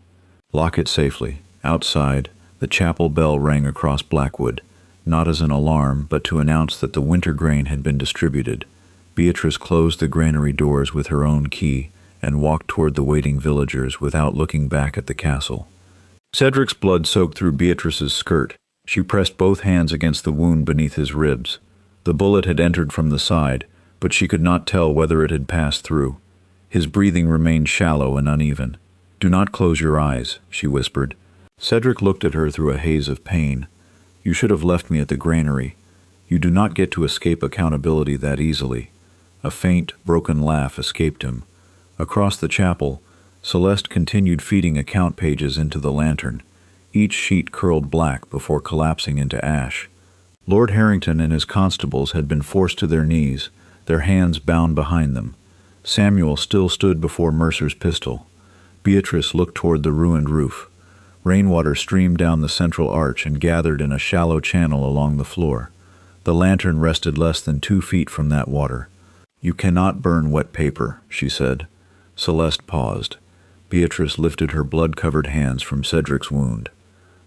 "Lock it safely." Outside, the chapel bell rang across Blackwood, not as an alarm, but to announce that the winter grain had been distributed. Beatrice closed the granary doors with her own key and walked toward the waiting villagers without looking back at the castle. Cedric's blood soaked through Beatrice's skirt. She pressed both hands against the wound beneath his ribs. The bullet had entered from the side, but she could not tell whether it had passed through. His breathing remained shallow and uneven. "Do not close your eyes," she whispered. Cedric looked at her through a haze of pain. "You should have left me at the granary. You do not get to escape accountability that easily." A faint, broken laugh escaped him. Across the chapel, Celeste continued feeding account pages into the lantern. Each sheet curled black before collapsing into ash. Lord Harrington and his constables had been forced to their knees, their hands bound behind them. Samuel still stood before Mercer's pistol. Beatrice looked toward the ruined roof. Rainwater streamed down the central arch and gathered in a shallow channel along the floor. The lantern rested less than 2 feet from that water. "You cannot burn wet paper," she said. Celeste paused. Beatrice lifted her blood-covered hands from Cedric's wound.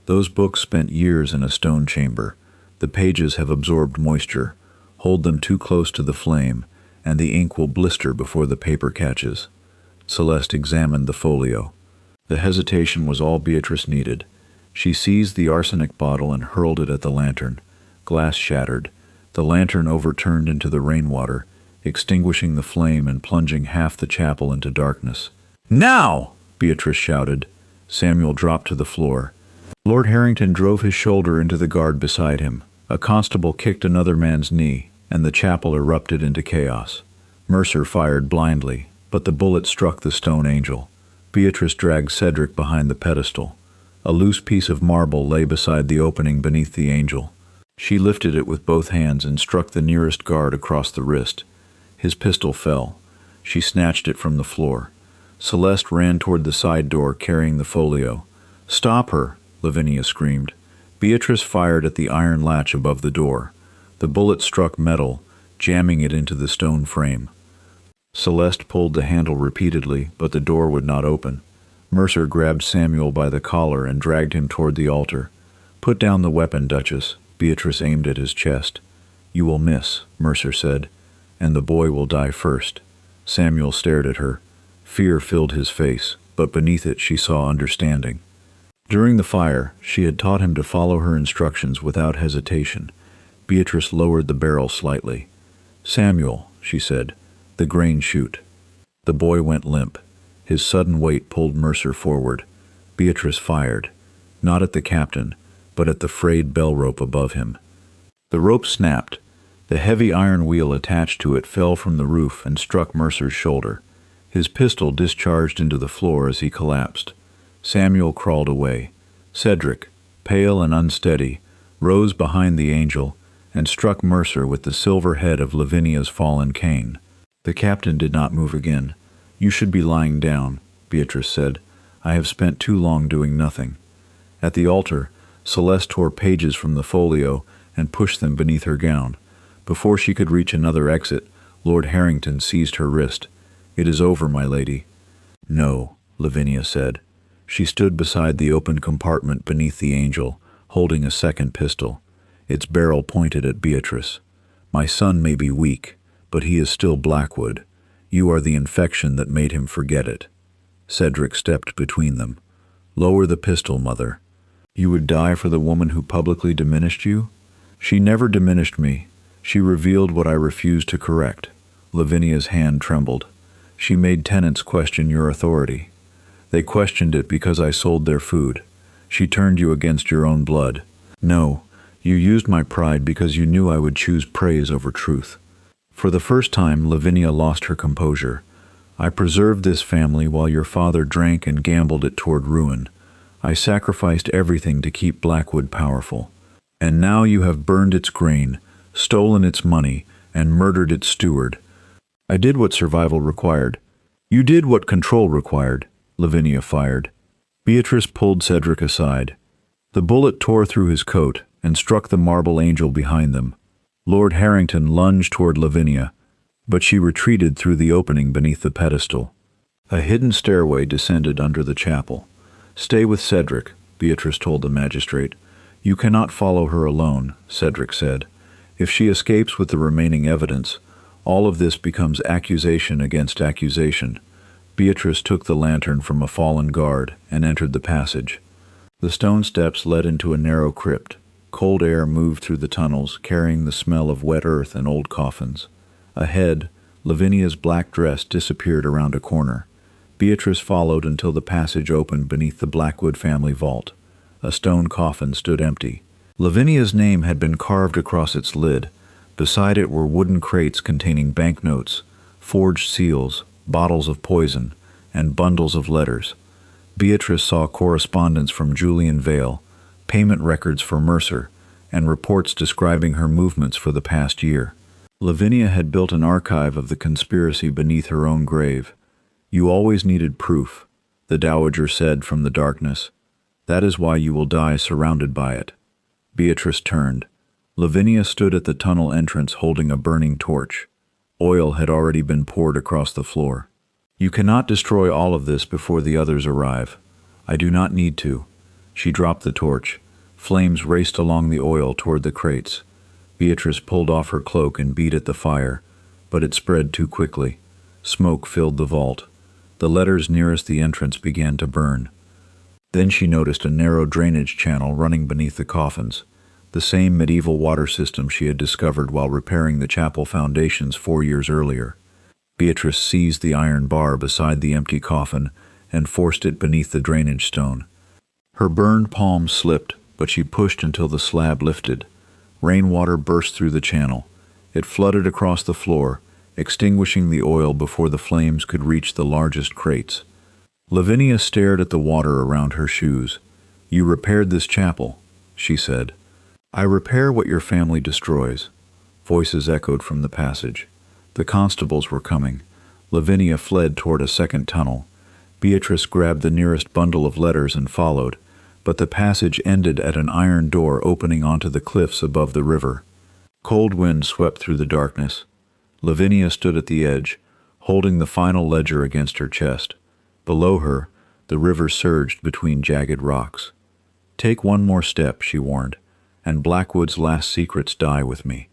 Those books spent years in a stone chamber. The pages have absorbed moisture. Hold them too close to the flame, and the ink will blister before the paper catches. Celeste examined the folio. The hesitation was all Beatrice needed. She seized the arsenic bottle and hurled it at the lantern. Glass shattered. The lantern overturned into the rainwater, extinguishing the flame and plunging half the chapel into darkness. "Now!" Beatrice shouted. Samuel dropped to the floor. Lord Harrington drove his shoulder into the guard beside him. A constable kicked another man's knee, and the chapel erupted into chaos. Mercer fired blindly, but the bullet struck the stone angel. Beatrice dragged Cedric behind the pedestal. A loose piece of marble lay beside the opening beneath the angel. She lifted it with both hands and struck the nearest guard across the wrist. His pistol fell. She snatched it from the floor. Celeste ran toward the side door carrying the folio. "Stop her!" Lavinia screamed. Beatrice fired at the iron latch above the door. The bullet struck metal, jamming it into the stone frame. Celeste pulled the handle repeatedly, but the door would not open. Mercer grabbed Samuel by the collar and dragged him toward the altar. "Put down the weapon, Duchess." Beatrice aimed at his chest. "You will miss," Mercer said, "and the boy will die first." Samuel stared at her. Fear filled his face, but beneath it she saw understanding. During the fire, she had taught him to follow her instructions without hesitation. Beatrice lowered the barrel slightly. "Samuel," she said, "the grain chute." The boy went limp. His sudden weight pulled Mercer forward. Beatrice fired, not at the captain, but at the frayed bell rope above him. The rope snapped. The heavy iron wheel attached to it fell from the roof and struck Mercer's shoulder. His pistol discharged into the floor as he collapsed. Samuel crawled away. Cedric, pale and unsteady, rose behind the angel and struck Mercer with the silver head of Lavinia's fallen cane. The captain did not move again. "You should be lying down," Beatrice said. "I have spent too long doing nothing." At the altar, Celeste tore pages from the folio and pushed them beneath her gown. Before she could reach another exit, Lord Harrington seized her wrist. "It is over, my lady." "No," Lavinia said. She stood beside the open compartment beneath the angel, holding a second pistol. Its barrel pointed at Beatrice. "My son may be weak, but he is still Blackwood. You are the infection that made him forget it." Cedric stepped between them. "Lower the pistol, mother." "You would die for the woman who publicly diminished you?" "She never diminished me. She revealed what I refused to correct." Lavinia's hand trembled. "She made tenants question your authority. They questioned it because I sold their food. She turned you against your own blood. No, you used my pride because you knew I would choose praise over truth." For the first time, Lavinia lost her composure. "I preserved this family while your father drank and gambled it toward ruin. I sacrificed everything to keep Blackwood powerful. And now you have burned its grain, stolen its money, and murdered its steward. I did what survival required." "You did what control required," Lavinia fired. Beatrice pulled Cedric aside. The bullet tore through his coat and struck the marble angel behind them. Lord Harrington lunged toward Lavinia, but she retreated through the opening beneath the pedestal. A hidden stairway descended under the chapel. "Stay with Cedric," Beatrice told the magistrate. "You cannot follow her alone," Cedric said. "If she escapes with the remaining evidence, all of this becomes accusation against accusation." Beatrice took the lantern from a fallen guard and entered the passage. The stone steps led into a narrow crypt. Cold air moved through the tunnels, carrying the smell of wet earth and old coffins. Ahead, Lavinia's black dress disappeared around a corner. Beatrice followed until the passage opened beneath the Blackwood family vault. A stone coffin stood empty. Lavinia's name had been carved across its lid. Beside it were wooden crates containing banknotes, forged seals, bottles of poison, and bundles of letters. Beatrice saw correspondence from Julian Vale, payment records for Mercer, and reports describing her movements for the past year. Lavinia had built an archive of the conspiracy beneath her own grave. "You always needed proof," the dowager said from the darkness. "That is why you will die surrounded by it." Beatrice turned. Lavinia stood at the tunnel entrance holding a burning torch. Oil had already been poured across the floor. You cannot destroy all of this before the others arrive. I do not need to. She dropped the torch. Flames raced along the oil toward the crates. Beatrice pulled off her cloak and beat at the fire, but it spread too quickly. Smoke filled the vault. The letters nearest the entrance began to burn. Then she noticed a narrow drainage channel running beneath the coffins, the same medieval water system she had discovered while repairing the chapel foundations 4 years earlier. Beatrice seized the iron bar beside the empty coffin and forced it beneath the drainage stone. Her burned palm slipped, but she pushed until the slab lifted. Rainwater burst through the channel. It flooded across the floor, extinguishing the oil before the flames could reach the largest crates. Lavinia stared at the water around her shoes. "You repaired this chapel," she said. "I repair what your family destroys." Voices echoed from the passage. The constables were coming. Lavinia fled toward a second tunnel. Beatrice grabbed the nearest bundle of letters and followed, but the passage ended at an iron door opening onto the cliffs above the river. Cold wind swept through the darkness. Lavinia stood at the edge, holding the final ledger against her chest. Below her, the river surged between jagged rocks. "Take one more step," she warned, "and Blackwood's last secrets die with me."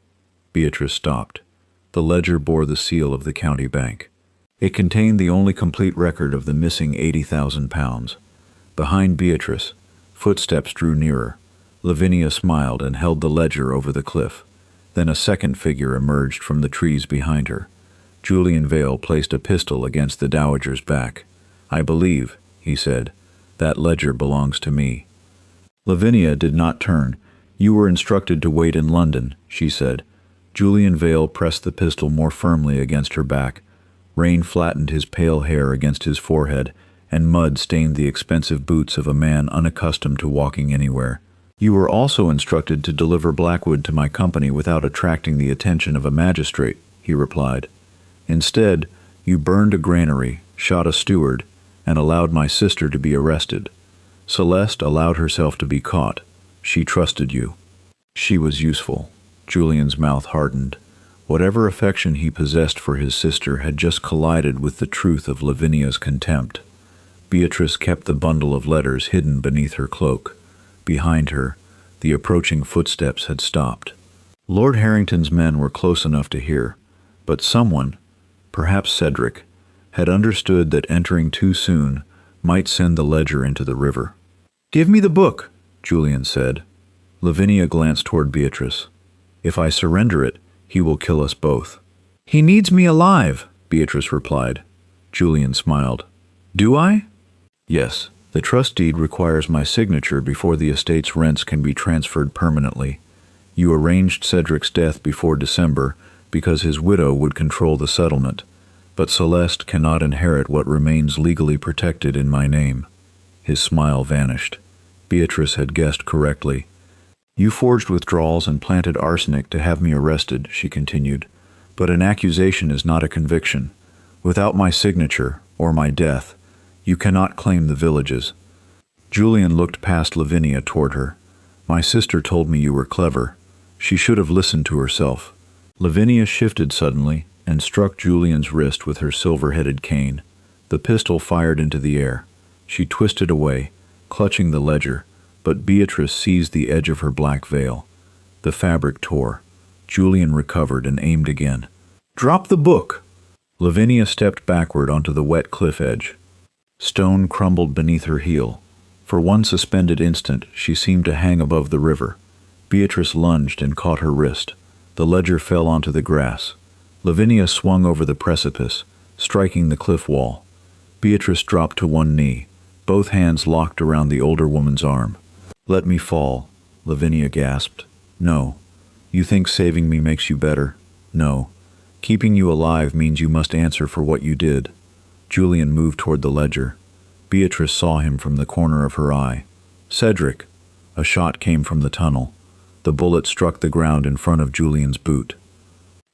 Beatrice stopped. The ledger bore the seal of the county bank. It contained the only complete record of the missing £80,000. Behind Beatrice, footsteps drew nearer. Lavinia smiled and held the ledger over the cliff. Then a second figure emerged from the trees behind her. Julian Vale placed a pistol against the dowager's back. "I believe," he said, "that ledger belongs to me." Lavinia did not turn. "You were instructed to wait in London," she said. Julian Vale pressed the pistol more firmly against her back. Rain flattened his pale hair against his forehead, and mud stained the expensive boots of a man unaccustomed to walking anywhere. "You were also instructed to deliver Blackwood to my company without attracting the attention of a magistrate," he replied. "Instead, you burned a granary, shot a steward, and allowed my sister to be arrested. Celeste allowed herself to be caught. She trusted you." She was useful. Julian's mouth hardened. Whatever affection he possessed for his sister had just collided with the truth of Lavinia's contempt. Beatrice kept the bundle of letters hidden beneath her cloak. Behind her, the approaching footsteps had stopped. Lord Harrington's men were close enough to hear, but someone, perhaps Cedric, had understood that entering too soon might send the ledger into the river. "Give me the book," Julian said. Lavinia glanced toward Beatrice. "If I surrender it, he will kill us both." "He needs me alive," Beatrice replied. Julian smiled. "Do I?" "Yes. The trust deed requires my signature before the estate's rents can be transferred permanently. You arranged Cedric's death before December because his widow would control the settlement, but Celeste cannot inherit what remains legally protected in my name." His smile vanished. Beatrice had guessed correctly. "You forged withdrawals and planted arsenic to have me arrested," she continued, "but an accusation is not a conviction. Without my signature, or my death, you cannot claim the villages." Julian looked past Lavinia toward her. "My sister told me you were clever. She should have listened to herself." Lavinia shifted suddenly and struck Julian's wrist with her silver-headed cane. The pistol fired into the air. She twisted away, clutching the ledger, but Beatrice seized the edge of her black veil. The fabric tore. Julian recovered and aimed again. "Drop the book!" Lavinia stepped backward onto the wet cliff edge. Stone crumbled beneath her heel. For one suspended instant, she seemed to hang above the river. Beatrice lunged and caught her wrist. The ledger fell onto the grass. Lavinia swung over the precipice, striking the cliff wall. Beatrice dropped to one knee, both hands locked around the older woman's arm. "Let me fall," Lavinia gasped. "No. You think saving me makes you better? No. Keeping you alive means you must answer for what you did." Julian moved toward the ledger. Beatrice saw him from the corner of her eye. "Cedric!" A shot came from the tunnel. The bullet struck the ground in front of Julian's boot.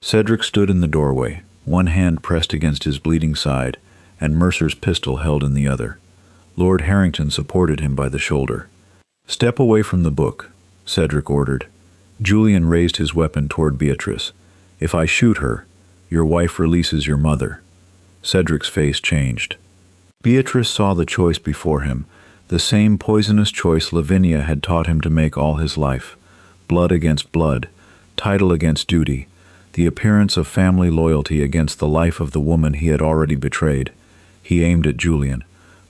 Cedric stood in the doorway, one hand pressed against his bleeding side, and Mercer's pistol held in the other. Lord Harrington supported him by the shoulder. "Step away from the book," Cedric ordered. Julian raised his weapon toward Beatrice. "If I shoot her, your wife releases your mother." Cedric's face changed. Beatrice saw the choice before him, the same poisonous choice Lavinia had taught him to make all his life. Blood against blood, title against duty, the appearance of family loyalty against the life of the woman he had already betrayed. He aimed at Julian.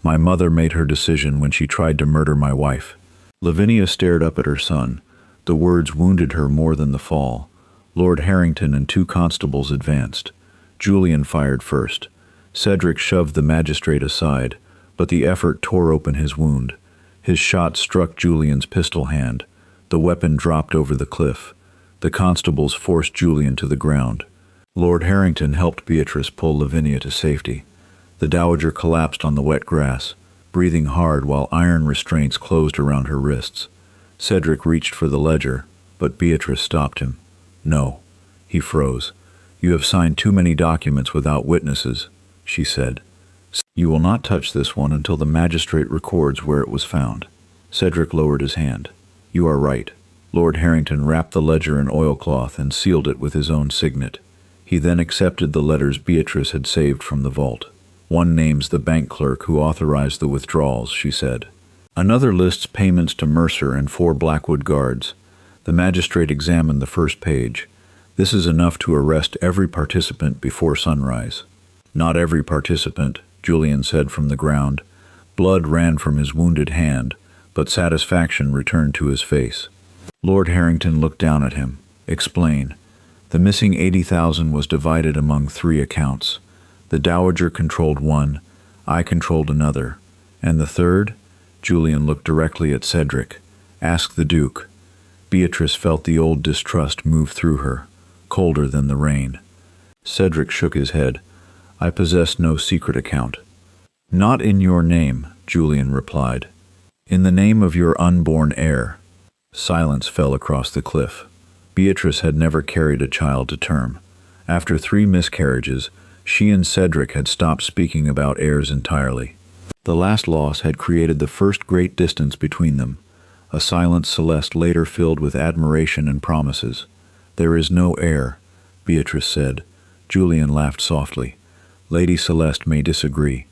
My mother made her decision when she tried to murder my wife. Lavinia stared up at her son. The words wounded her more than the fall. Lord Harrington and 2 constables advanced. Julian fired first. Cedric shoved the magistrate aside, but the effort tore open his wound. His shot struck Julian's pistol hand. The weapon dropped over the cliff. The constables forced Julian to the ground. Lord Harrington helped Beatrice pull Lavinia to safety. The dowager collapsed on the wet grass, breathing hard while iron restraints closed around her wrists. Cedric reached for the ledger, but Beatrice stopped him. No. He froze. You have signed too many documents without witnesses, she said. You will not touch this one until the magistrate records where it was found. Cedric lowered his hand. You are right. Lord Harrington wrapped the ledger in oilcloth and sealed it with his own signet. He then accepted the letters Beatrice had saved from the vault. One names the bank clerk who authorized the withdrawals, she said. Another lists payments to Mercer and 4 Blackwood guards. The magistrate examined the first page. This is enough to arrest every participant before sunrise. Not every participant, Julian said from the ground. Blood ran from his wounded hand, but satisfaction returned to his face. Lord Harrington looked down at him. Explain. The missing 80,000 was divided among 3 accounts. The dowager controlled one, I controlled another. And the third? Julian looked directly at Cedric. Ask the Duke. Beatrice felt the old distrust move through her, colder than the rain. Cedric shook his head. I possess no secret account. Not in your name, Julian replied. In the name of your unborn heir. Silence fell across the cliff. Beatrice had never carried a child to term. After 3 miscarriages, she and Cedric had stopped speaking about heirs entirely. The last loss had created the first great distance between them, a silence Celeste later filled with admiration and promises. There is no heir, Beatrice said. Julian laughed softly. Lady Celeste may disagree.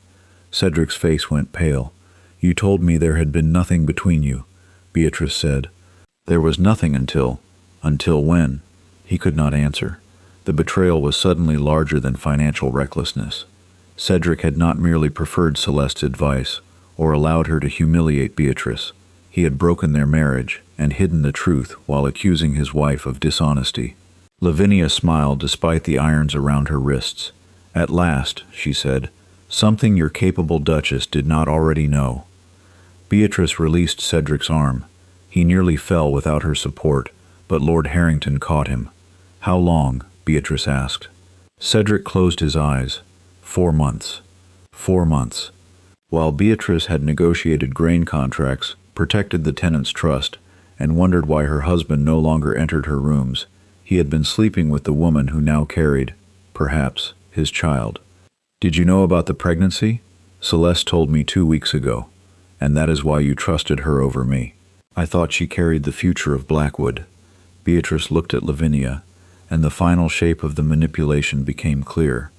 Cedric's face went pale. You told me there had been nothing between you, Beatrice said. There was nothing until when? He could not answer. The betrayal was suddenly larger than financial recklessness. Cedric had not merely preferred Celeste's advice, or allowed her to humiliate Beatrice. He had broken their marriage and hidden the truth while accusing his wife of dishonesty. Lavinia smiled despite the irons around her wrists. At last, she said, something your capable Duchess did not already know. Beatrice released Cedric's arm. He nearly fell without her support, but Lord Harrington caught him. How long? Beatrice asked. Cedric closed his eyes. 4 months. 4 months. While Beatrice had negotiated grain contracts, protected the tenants' trust, and wondered why her husband no longer entered her rooms, he had been sleeping with the woman who now carried, perhaps, his child. Did you know about the pregnancy? Celeste told me 2 weeks ago, and that is why you trusted her over me. I thought she carried the future of Blackwood. Beatrice looked at Lavinia, and the final shape of the manipulation became clear.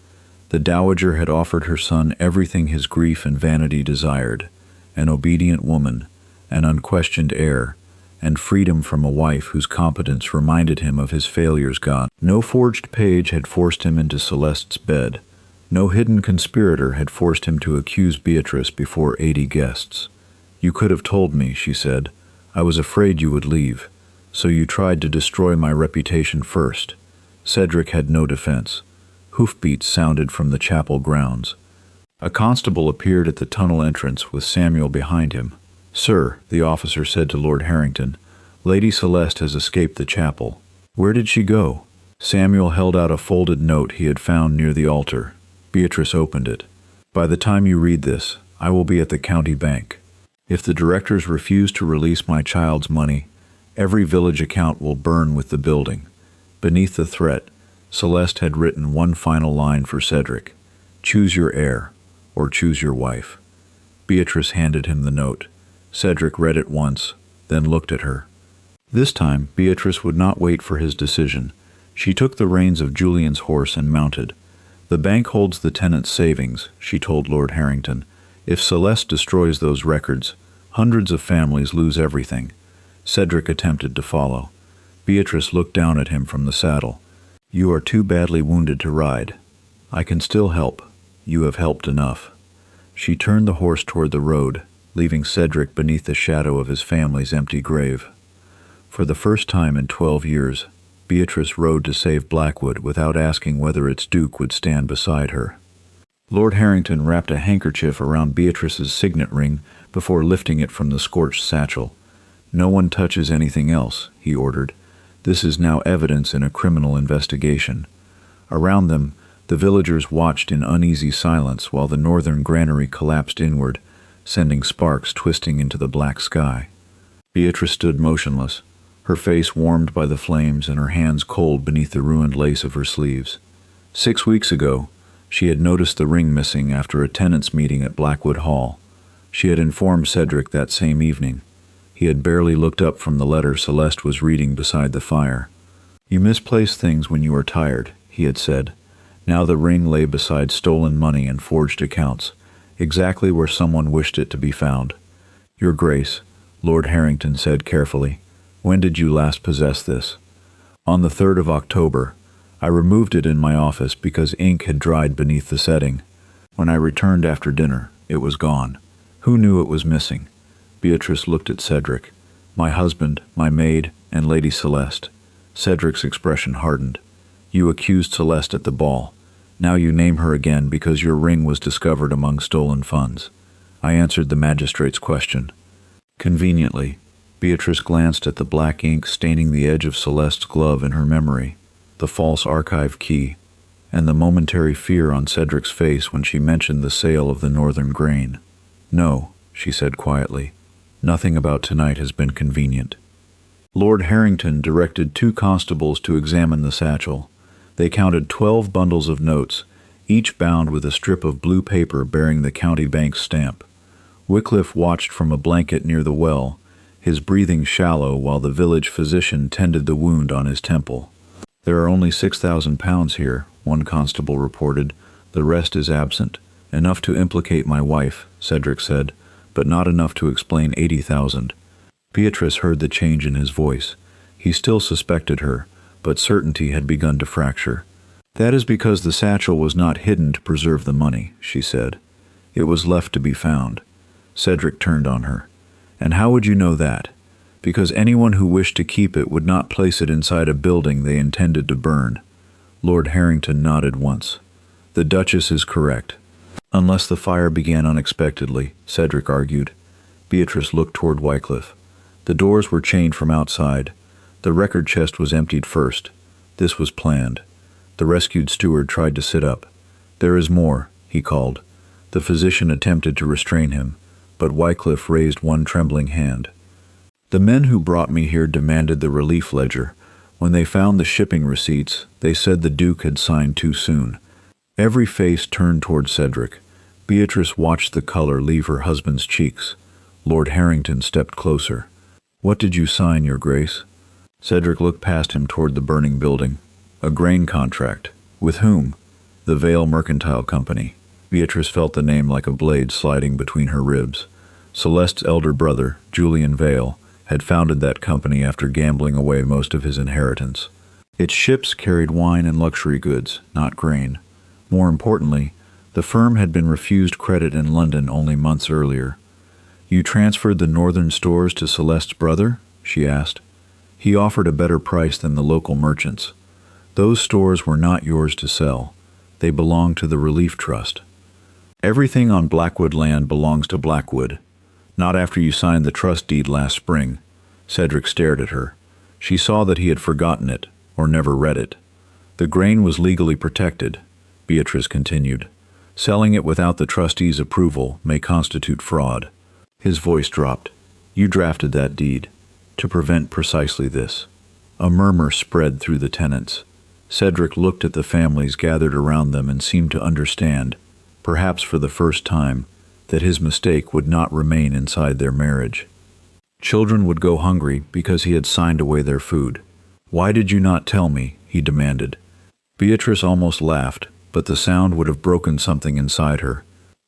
The dowager had offered her son everything his grief and vanity desired, an obedient woman, an unquestioned heir, and freedom from a wife whose competence reminded him of his failures gone. No forged page had forced him into Celeste's bed. No hidden conspirator had forced him to accuse Beatrice before 80 guests. You could have told me, she said. I was afraid you would leave, so you tried to destroy my reputation first. Cedric had no defense. Hoofbeats sounded from the chapel grounds. A constable appeared at the tunnel entrance with Samuel behind him. Sir, the officer said to Lord Harrington, Lady Celeste has escaped the chapel. Where did she go? Samuel held out a folded note he had found near the altar. Beatrice opened it. By the time you read this, I will be at the county bank. If the directors refuse to release my child's money, every village account will burn with the building. Beneath the threat, Celeste had written one final line for Cedric. Choose your heir, or choose your wife. Beatrice handed him the note. Cedric read it once, then looked at her. This time, Beatrice would not wait for his decision. She took the reins of Julian's horse and mounted. The bank holds the tenants' savings, she told Lord Harrington. If Celeste destroys those records, hundreds of families lose everything. Cedric attempted to follow. Beatrice looked down at him from the saddle. You are too badly wounded to ride. I can still help. You have helped enough. She turned the horse toward the road, leaving Cedric beneath the shadow of his family's empty grave. For the first time in 12 years, Beatrice rode to save Blackwood without asking whether its duke would stand beside her. Lord Harrington wrapped a handkerchief around Beatrice's signet ring before lifting it from the scorched satchel. No one touches anything else, he ordered. This is now evidence in a criminal investigation. Around them, the villagers watched in uneasy silence while the northern granary collapsed inward, sending sparks twisting into the black sky. Beatrice stood motionless, her face warmed by the flames and her hands cold beneath the ruined lace of her sleeves. 6 weeks ago, she had noticed the ring missing after a tenants' meeting at Blackwood Hall. She had informed Cedric that same evening. He had barely looked up from the letter Celeste was reading beside the fire. You misplace things when you are tired, he had said. Now the ring lay beside stolen money and forged accounts, exactly where someone wished it to be found. Your Grace, Lord Harrington said carefully, when did you last possess this? On the 3rd of October. I removed it in my office because ink had dried beneath the setting. When I returned after dinner, it was gone. Who knew it was missing? Beatrice looked at Cedric. My husband, my maid, and Lady Celeste. Cedric's expression hardened. You accused Celeste at the ball. Now you name her again because your ring was discovered among stolen funds. I answered the magistrate's question. Conveniently, Beatrice glanced at the black ink staining the edge of Celeste's glove in her memory, the false archive key, and the momentary fear on Cedric's face when she mentioned the sale of the northern grain. No, she said quietly. Nothing about tonight has been convenient. Lord Harrington directed 2 constables to examine the satchel. They counted 12 bundles of notes, each bound with a strip of blue paper bearing the county bank's stamp. Wycliffe watched from a blanket near the well, his breathing shallow while the village physician tended the wound on his temple. There are only £6,000 here, one constable reported. The rest is absent. Enough to implicate my wife, Cedric said, but not enough to explain 80,000. Beatrice heard the change in his voice. He still suspected her, but certainty had begun to fracture. That is because the satchel was not hidden to preserve the money, she said. It was left to be found. Cedric turned on her. And how would you know that? Because anyone who wished to keep it would not place it inside a building they intended to burn. Lord Harrington nodded once. The Duchess is correct. Unless the fire began unexpectedly, Cedric argued. Beatrice looked toward Wycliffe. The doors were chained from outside. The record chest was emptied first. This was planned. The rescued steward tried to sit up. There is more, he called. The physician attempted to restrain him, but Wycliffe raised one trembling hand. The men who brought me here demanded the relief ledger. When they found the shipping receipts, they said the Duke had signed too soon. Every face turned toward Cedric. Beatrice watched the color leave her husband's cheeks. Lord Harrington stepped closer. What did you sign, Your Grace? Cedric looked past him toward the burning building. A grain contract. With whom? The Vale Mercantile Company. Beatrice felt the name like a blade sliding between her ribs. Celeste's elder brother, Julian Vale, had founded that company after gambling away most of his inheritance. Its ships carried wine and luxury goods, not grain. More importantly, the firm had been refused credit in London only months earlier. You transferred the northern stores to Celeste's brother? She asked. He offered a better price than the local merchants. Those stores were not yours to sell. They belonged to the Relief Trust. Everything on Blackwood land belongs to Blackwood. Not after you signed the trust deed last spring. Cedric stared at her. She saw that he had forgotten it, or never read it. The grain was legally protected, Beatrice continued. Selling it without the trustee's approval may constitute fraud. His voice dropped. You drafted that deed, to prevent precisely this. A murmur spread through the tenants. Cedric looked at the families gathered around them and seemed to understand, perhaps for the first time, that his mistake would not remain inside their marriage. Children would go hungry because he had signed away their food. Why did you not tell me? He demanded. Beatrice almost laughed. but the sound would have broken something inside her.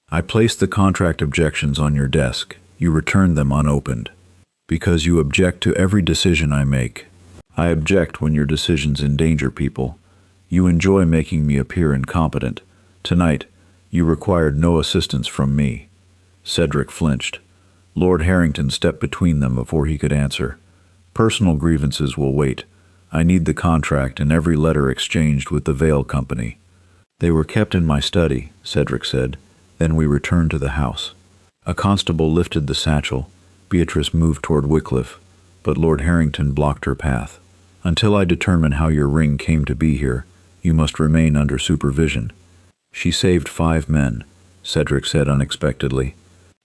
"I placed the contract objections on your desk. You returned them unopened. Because you object to every decision I make. I object when your decisions endanger people. You enjoy making me appear incompetent. Tonight, you required no assistance from me." Cedric flinched. Lord Harrington stepped between them before he could answer. "Personal grievances will wait. I need the contract and every letter exchanged with the Vale Company." "They were kept in my study," Cedric said. "Then we returned to the house." A constable lifted the satchel. Beatrice moved toward Wycliffe, but Lord Harrington blocked her path. "Until I determine how your ring came to be here, you must remain under supervision." "She saved 5 men," Cedric said unexpectedly.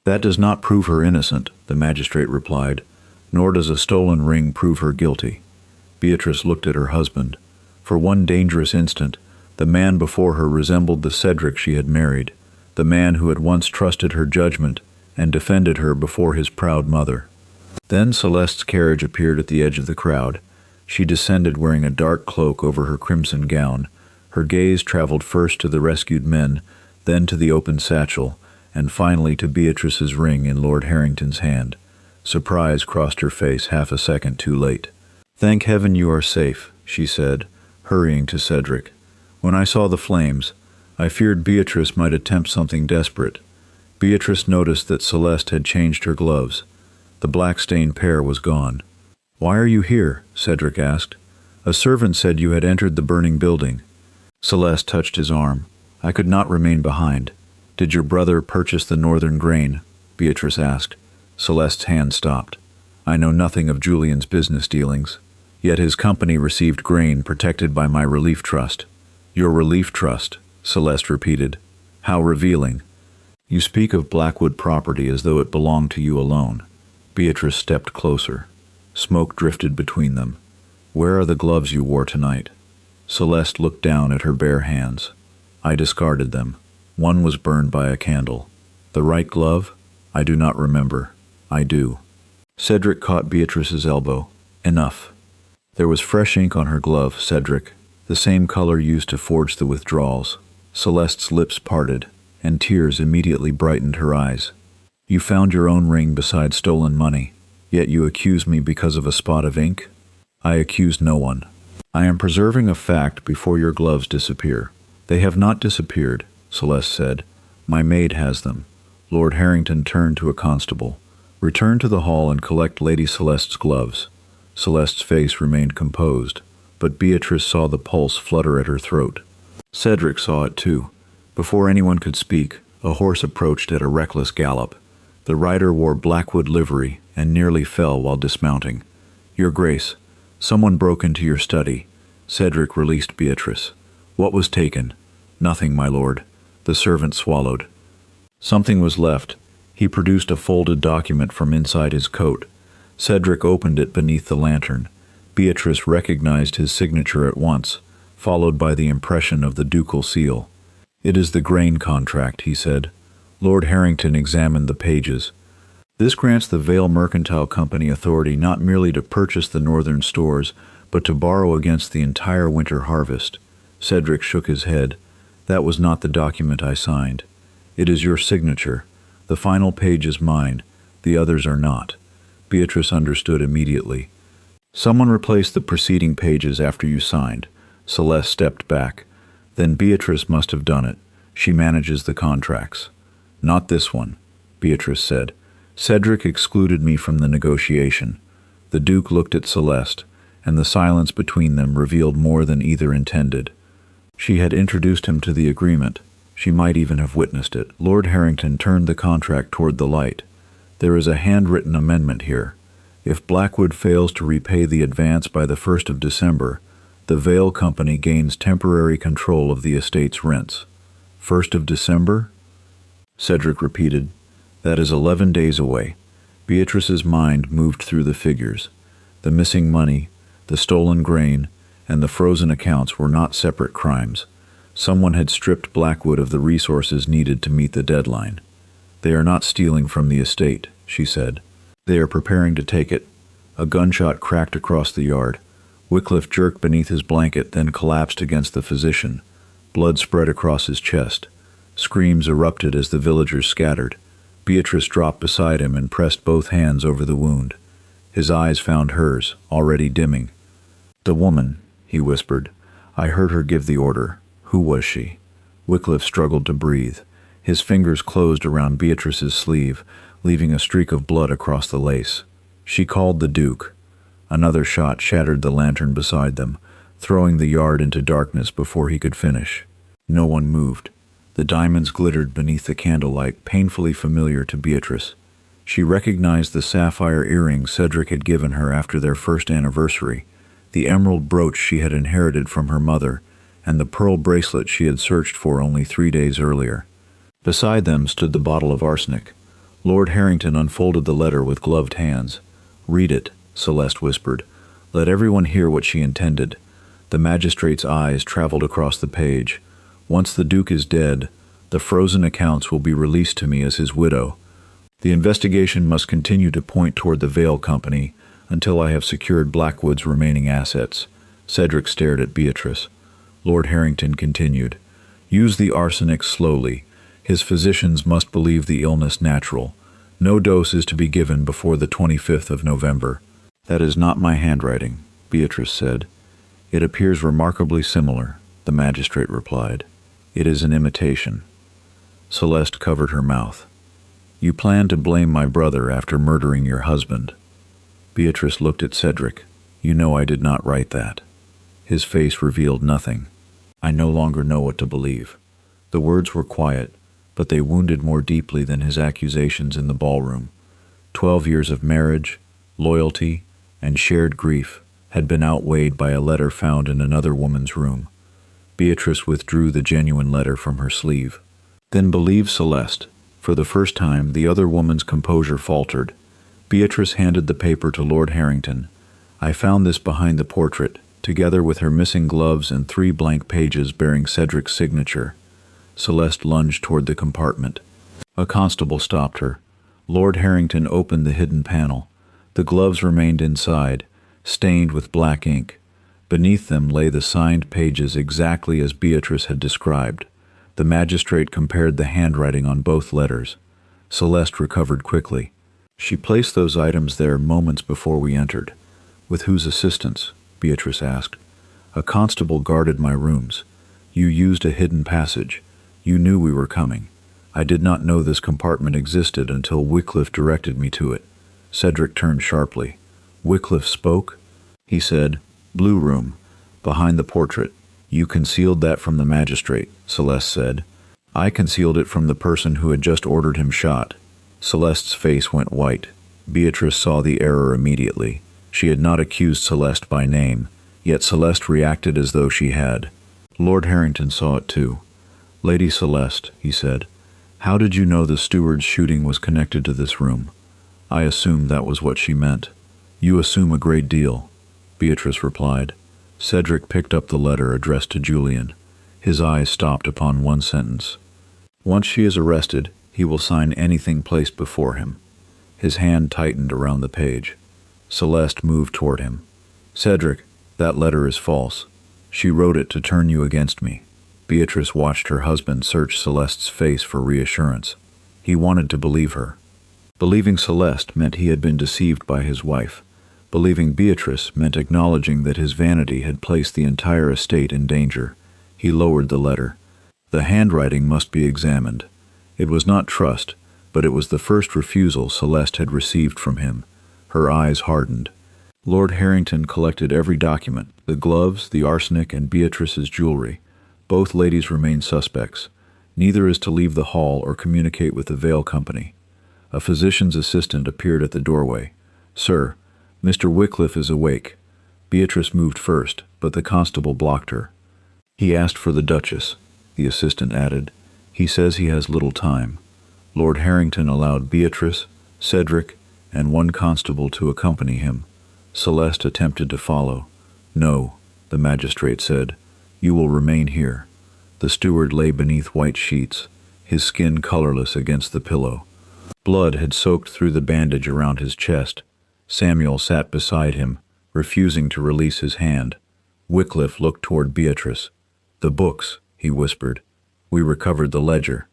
"That does not prove her innocent," the magistrate replied, "nor does a stolen ring prove her guilty." Beatrice looked at her husband. For one dangerous instant, the man before her resembled the Cedric she had married, the man who had once trusted her judgment and defended her before his proud mother. Then Celeste's carriage appeared at the edge of the crowd. She descended wearing a dark cloak over her crimson gown. Her gaze traveled first to the rescued men, then to the open satchel, and finally to Beatrice's ring in Lord Harrington's hand. Surprise crossed her face half a second too late. "Thank heaven you are safe," she said, hurrying to Cedric. "When I saw the flames, I feared Beatrice might attempt something desperate." Beatrice noticed that Celeste had changed her gloves. The black-stained pair was gone. "Why are you here?" Cedric asked. "A servant said you had entered the burning building." Celeste touched his arm. "I could not remain behind." "Did your brother purchase the northern grain?" Beatrice asked. Celeste's hand stopped. "I know nothing of Julian's business dealings. Yet his company received grain protected by my relief trust." "Your relief trust," Celeste repeated. "How revealing. You speak of Blackwood property as though it belonged to you alone." Beatrice stepped closer. Smoke drifted between them. "Where are the gloves you wore tonight?" Celeste looked down at her bare hands. "I discarded them. One was burned by a candle. The right glove? I do not remember. I do." Cedric caught Beatrice's elbow. "Enough." There was fresh ink on her glove, Cedric, the same color used to forge the withdrawals. Celeste's lips parted, and tears immediately brightened her eyes. "You found your own ring beside stolen money, yet you accuse me because of a spot of ink?" "I accuse no one. I am preserving a fact before your gloves disappear." "They have not disappeared," Celeste said. "My maid has them." Lord Harrington turned to a constable. "Return to the hall and collect Lady Celeste's gloves." Celeste's face remained composed, but Beatrice saw the pulse flutter at her throat. Cedric saw it too. Before anyone could speak, a horse approached at a reckless gallop. The rider wore Blackwood livery and nearly fell while dismounting. "Your Grace, someone broke into your study." Cedric released Beatrice. "What was taken?" "Nothing, my lord." The servant swallowed. "Something was left." He produced a folded document from inside his coat. Cedric opened it beneath the lantern. Beatrice recognized his signature at once, followed by the impression of the ducal seal. "It is the grain contract," he said. Lord Harrington examined the pages. "This grants the Vale Mercantile Company authority not merely to purchase the northern stores, but to borrow against the entire winter harvest." Cedric shook his head. "That was not the document I signed. It is your signature. The final page is mine. The others are not." Beatrice understood immediately. "Someone replaced the preceding pages after you signed." Celeste stepped back. "Then Beatrice must have done it. She manages the contracts." "Not this one," Beatrice said. "Cedric excluded me from the negotiation." The Duke looked at Celeste, and the silence between them revealed more than either intended. She had introduced him to the agreement. She might even have witnessed it. Lord Harrington turned the contract toward the light. "There is a handwritten amendment here. If Blackwood fails to repay the advance by the 1st of December, the Vale Company gains temporary control of the estate's rents." "1st of December?" Cedric repeated. "That is 11 days away." Beatrice's mind moved through the figures. The missing money, the stolen grain, and the frozen accounts were not separate crimes. Someone had stripped Blackwood of the resources needed to meet the deadline. "They are not stealing from the estate," she said. "They are preparing to take it." A gunshot cracked across the yard. Wycliffe jerked beneath his blanket, then collapsed against the physician. Blood spread across his chest. Screams erupted as the villagers scattered. Beatrice dropped beside him and pressed both hands over the wound. His eyes found hers, already dimming. "The woman," he whispered. "I heard her give the order. Who was she?" Wycliffe struggled to breathe. His fingers closed around Beatrice's sleeve, leaving a streak of blood across the lace. "She called the Duke." Another shot shattered the lantern beside them, throwing the yard into darkness before he could finish. No one moved. The diamonds glittered beneath the candlelight, painfully familiar to Beatrice. She recognized the sapphire earrings Cedric had given her after their first anniversary, the emerald brooch she had inherited from her mother, and the pearl bracelet she had searched for only 3 days earlier. Beside them stood the bottle of arsenic. Lord Harrington unfolded the letter with gloved hands. "Read it," Celeste whispered. "Let everyone hear what she intended." The magistrate's eyes traveled across the page. "Once the Duke is dead, the frozen accounts will be released to me as his widow. The investigation must continue to point toward the Vale Company until I have secured Blackwood's remaining assets." Cedric stared at Beatrice. Lord Harrington continued, "Use the arsenic slowly. His physicians must believe the illness natural. No dose is to be given before the 25th of November." "That is not my handwriting," Beatrice said. "It appears remarkably similar," the magistrate replied. "It is an imitation." Celeste covered her mouth. "You plan to blame my brother after murdering your husband." Beatrice looked at Cedric. "You know I did not write that." His face revealed nothing. "I no longer know what to believe." The words were quiet, but they wounded more deeply than his accusations in the ballroom. 12 years of marriage, loyalty, and shared grief had been outweighed by a letter found in another woman's room. Beatrice withdrew the genuine letter from her sleeve. "Then believe Celeste." For the first time, the other woman's composure faltered. Beatrice handed the paper to Lord Harrington. "I found this behind the portrait, together with her missing gloves and 3 blank pages bearing Cedric's signature." Celeste lunged toward the compartment. A constable stopped her. Lord Harrington opened the hidden panel. The gloves remained inside, stained with black ink. Beneath them lay the signed pages exactly as Beatrice had described. The magistrate compared the handwriting on both letters. Celeste recovered quickly. "She placed those items there moments before we entered." "With whose assistance?" Beatrice asked. "A constable guarded my rooms. You used a hidden passage. You knew we were coming. I did not know this compartment existed until Wycliffe directed me to it." Cedric turned sharply. "Wycliffe spoke?" He said, "Blue room, behind the portrait." "You concealed that from the magistrate," Celeste said. "I concealed it from the person who had just ordered him shot." Celeste's face went white. Beatrice saw the error immediately. She had not accused Celeste by name, yet Celeste reacted as though she had. Lord Harrington saw it too. "Lady Celeste," he said, "how did you know the steward's shooting was connected to this room?" "I assumed that was what she meant." "You assume a great deal," Beatrice replied. Cedric picked up the letter addressed to Julian. His eyes stopped upon one sentence. "Once she is arrested, he will sign anything placed before him." His hand tightened around the page. Celeste moved toward him. "Cedric, that letter is false. She wrote it to turn you against me." Beatrice watched her husband search Celeste's face for reassurance. He wanted to believe her. Believing Celeste meant he had been deceived by his wife. Believing Beatrice meant acknowledging that his vanity had placed the entire estate in danger. He lowered the letter. The handwriting must be examined. It was not trust, but it was the first refusal Celeste had received from him. Her eyes hardened. Lord Harrington collected every document, the gloves, the arsenic, and Beatrice's jewelry. Both ladies remain suspects. Neither is to leave the hall or communicate with the Vale Company. A physician's assistant appeared at the doorway. "Sir, Mr. Wycliffe is awake." Beatrice moved first, but the constable blocked her. "He asked for the Duchess," the assistant added. "He says he has little time." Lord Harrington allowed Beatrice, Cedric, and one constable to accompany him. Celeste attempted to follow. "No," the magistrate said. "You will remain here." The steward lay beneath white sheets, his skin colorless against the pillow. Blood had soaked through the bandage around his chest. Samuel sat beside him, refusing to release his hand. Wycliffe looked toward Beatrice. "The books," he whispered. "We recovered the ledger."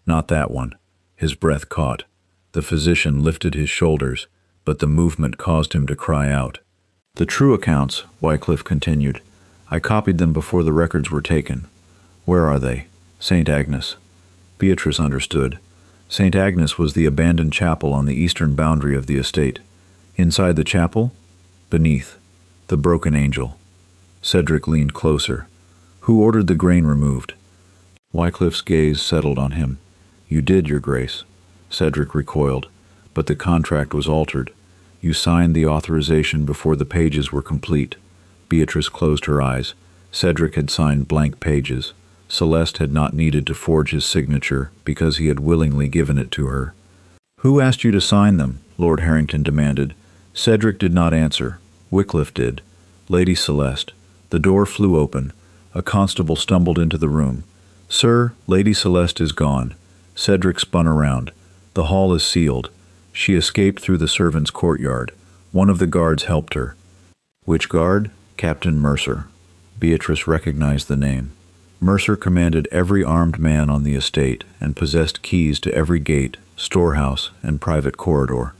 "Not that one." His breath caught. The physician lifted his shoulders, but the movement caused him to cry out. "The true accounts," Wycliffe continued. "I copied them before the records were taken." "Where are they?" "St. Agnes." Beatrice understood. St. Agnes was the abandoned chapel on the eastern boundary of the estate. Inside the chapel? Beneath. The broken angel. Cedric leaned closer. "Who ordered the grain removed?" Wycliffe's gaze settled on him. "You did, Your Grace." Cedric recoiled. "But the contract was altered. You signed the authorization before the pages were complete." Beatrice closed her eyes. Cedric had signed blank pages. Celeste had not needed to forge his signature because he had willingly given it to her. "Who asked you to sign them?" Lord Harrington demanded. Cedric did not answer. Wycliffe did. "Lady Celeste." The door flew open. A constable stumbled into the room. "Sir, Lady Celeste is gone." Cedric spun around. "The hall is sealed. She escaped through the servants' courtyard. One of the guards helped her." "Which guard?" "Captain Mercer." Beatrice recognized the name. Mercer commanded every armed man on the estate and possessed keys to every gate, storehouse, and private corridor.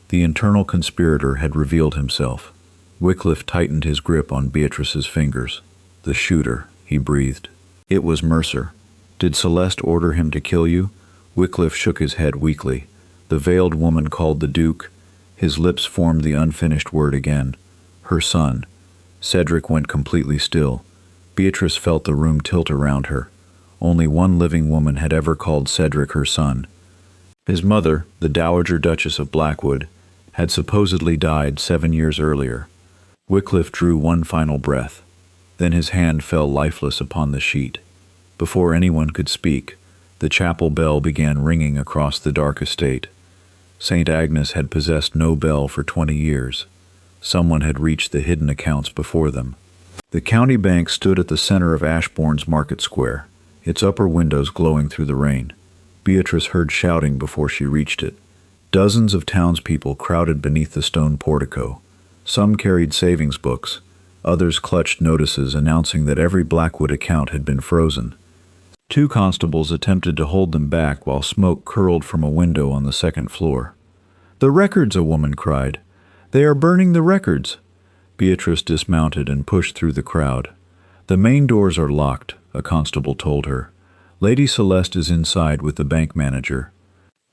The internal conspirator had revealed himself. Wycliffe tightened his grip on Beatrice's fingers. "The shooter," he breathed. "It was Mercer." "Did Celeste order him to kill you?" Wycliffe shook his head weakly. The veiled woman called the Duke. His lips formed the unfinished word again. "Her son." Cedric went completely still. Beatrice felt the room tilt around her. Only one living woman had ever called Cedric her son. His mother, the Dowager Duchess of Blackwood, had supposedly died 7 years earlier. Wycliffe drew one final breath. Then his hand fell lifeless upon the sheet. Before anyone could speak, the chapel bell began ringing across the dark estate. St. Agnes had possessed no bell for 20 years. Someone had reached the hidden accounts before them. The county bank stood at the center of Ashbourne's market square, its upper windows glowing through the rain. Beatrice heard shouting before she reached it. Dozens of townspeople crowded beneath the stone portico. Some carried savings books. Others clutched notices announcing that every Blackwood account had been frozen. 2 constables attempted to hold them back while smoke curled from a window on the second floor. "The records!" a woman cried. "They are burning the records!" Beatrice dismounted and pushed through the crowd. "The main doors are locked," a constable told her. "Lady Celeste is inside with the bank manager.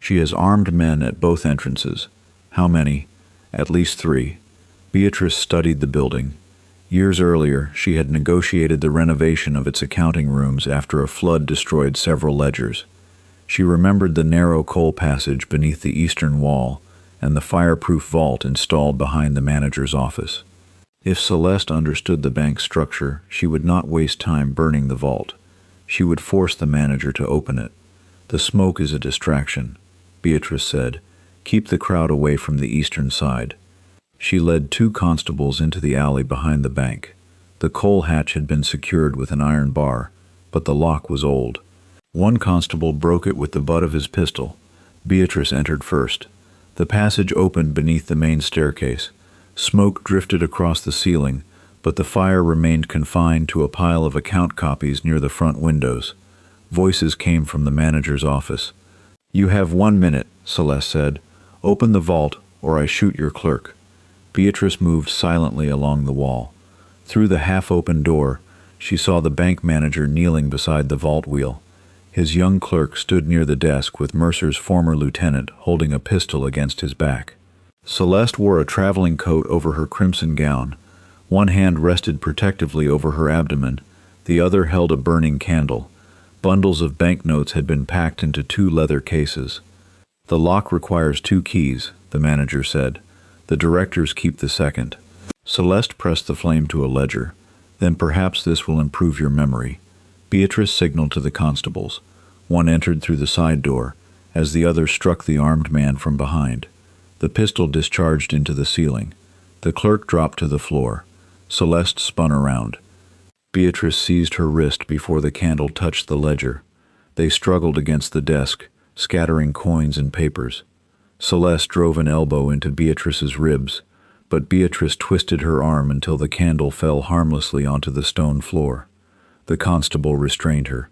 She has armed men at both entrances." "How many?" "At least 3. Beatrice studied the building. Years earlier, she had negotiated the renovation of its accounting rooms after a flood destroyed several ledgers. She remembered the narrow coal passage beneath the eastern wall and the fireproof vault installed behind the manager's office. If Celeste understood the bank's structure, she would not waste time burning the vault. She would force the manager to open it. "The smoke is a distraction," Beatrice said. "Keep the crowd away from the eastern side." She led 2 constables into the alley behind the bank. The coal hatch had been secured with an iron bar, but the lock was old. One constable broke it with the butt of his pistol. Beatrice entered first. The passage opened beneath the main staircase. Smoke drifted across the ceiling, but the fire remained confined to a pile of account copies near the front windows. Voices came from the manager's office. "You have 1 minute," Celeste said. "Open the vault, or I shoot your clerk." Beatrice moved silently along the wall. Through the half-open door, she saw the bank manager kneeling beside the vault wheel. His young clerk stood near the desk with Mercer's former lieutenant holding a pistol against his back. Celeste wore a traveling coat over her crimson gown. One hand rested protectively over her abdomen. The other held a burning candle. Bundles of banknotes had been packed into 2 leather cases. "The lock requires 2 keys," the manager said. "The directors keep the second." Celeste pressed the flame to a ledger. "Then perhaps this will improve your memory." Beatrice signaled to the constables. One entered through the side door, as the other struck the armed man from behind. The pistol discharged into the ceiling. The clerk dropped to the floor. Celeste spun around. Beatrice seized her wrist before the candle touched the ledger. They struggled against the desk, scattering coins and papers. Celeste drove an elbow into Beatrice's ribs, but Beatrice twisted her arm until the candle fell harmlessly onto the stone floor. The constable restrained her.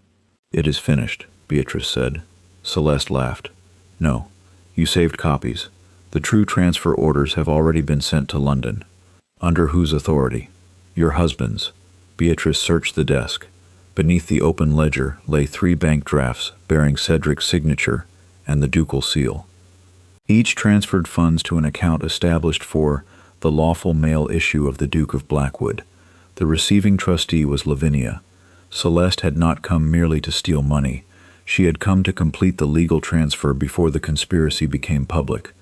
"It is finished," Beatrice said. Celeste laughed. "No, you saved copies. The true transfer orders have already been sent to London." "Under whose authority?" "Your husband's." Beatrice searched the desk. Beneath the open ledger lay 3 bank drafts bearing Cedric's signature and the ducal seal. Each transferred funds to an account established for the lawful mail issue of the Duke of Blackwood. The receiving trustee was Lavinia. Celeste had not come merely to steal money. She had come to complete the legal transfer before the conspiracy became public.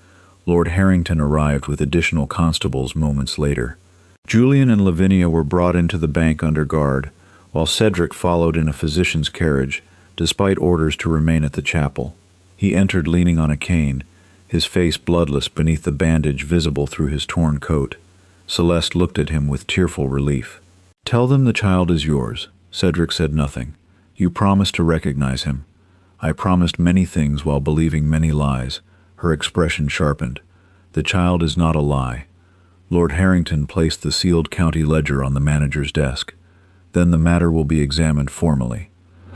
Lord Harrington arrived with additional constables moments later. Julian and Lavinia were brought into the bank under guard, while Cedric followed in a physician's carriage, despite orders to remain at the chapel. He entered leaning on a cane, his face bloodless beneath the bandage visible through his torn coat. Celeste looked at him with tearful relief. "Tell them the child is yours." Cedric said nothing. "You promised to recognize him." "I promised many things while believing many lies." Her expression sharpened. "The child is not a lie." Lord Harrington placed the sealed county ledger on the manager's desk. "Then the matter will be examined formally.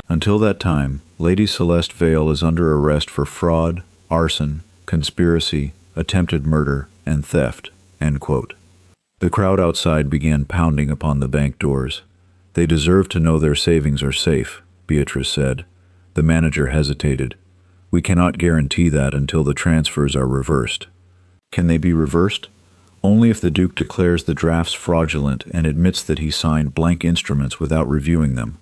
Until that time, Lady Celeste Vale is under arrest for fraud, arson, conspiracy, attempted murder, and theft." End quote. The crowd outside began pounding upon the bank doors. "They deserve to know their savings are safe," Beatrice said. The manager hesitated. "We cannot guarantee that until the transfers are reversed." "Can they be reversed?" "Only if the Duke declares the drafts fraudulent and admits that he signed blank instruments without reviewing them."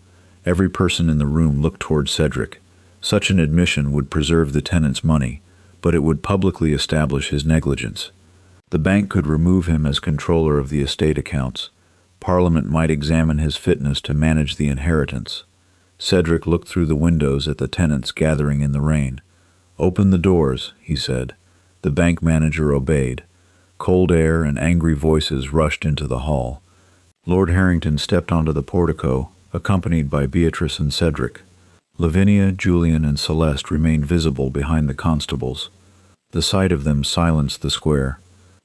Every person in the room looked toward Cedric. Such an admission would preserve the tenant's money, but it would publicly establish his negligence. The bank could remove him as controller of the estate accounts. Parliament might examine his fitness to manage the inheritance. Cedric looked through the windows at the tenants gathering in the rain. "Open the doors," he said. The bank manager obeyed. Cold air and angry voices rushed into the hall. Lord Harrington stepped onto the portico, accompanied by Beatrice and Cedric. Lavinia, Julian, and Celeste remained visible behind the constables. The sight of them silenced the square.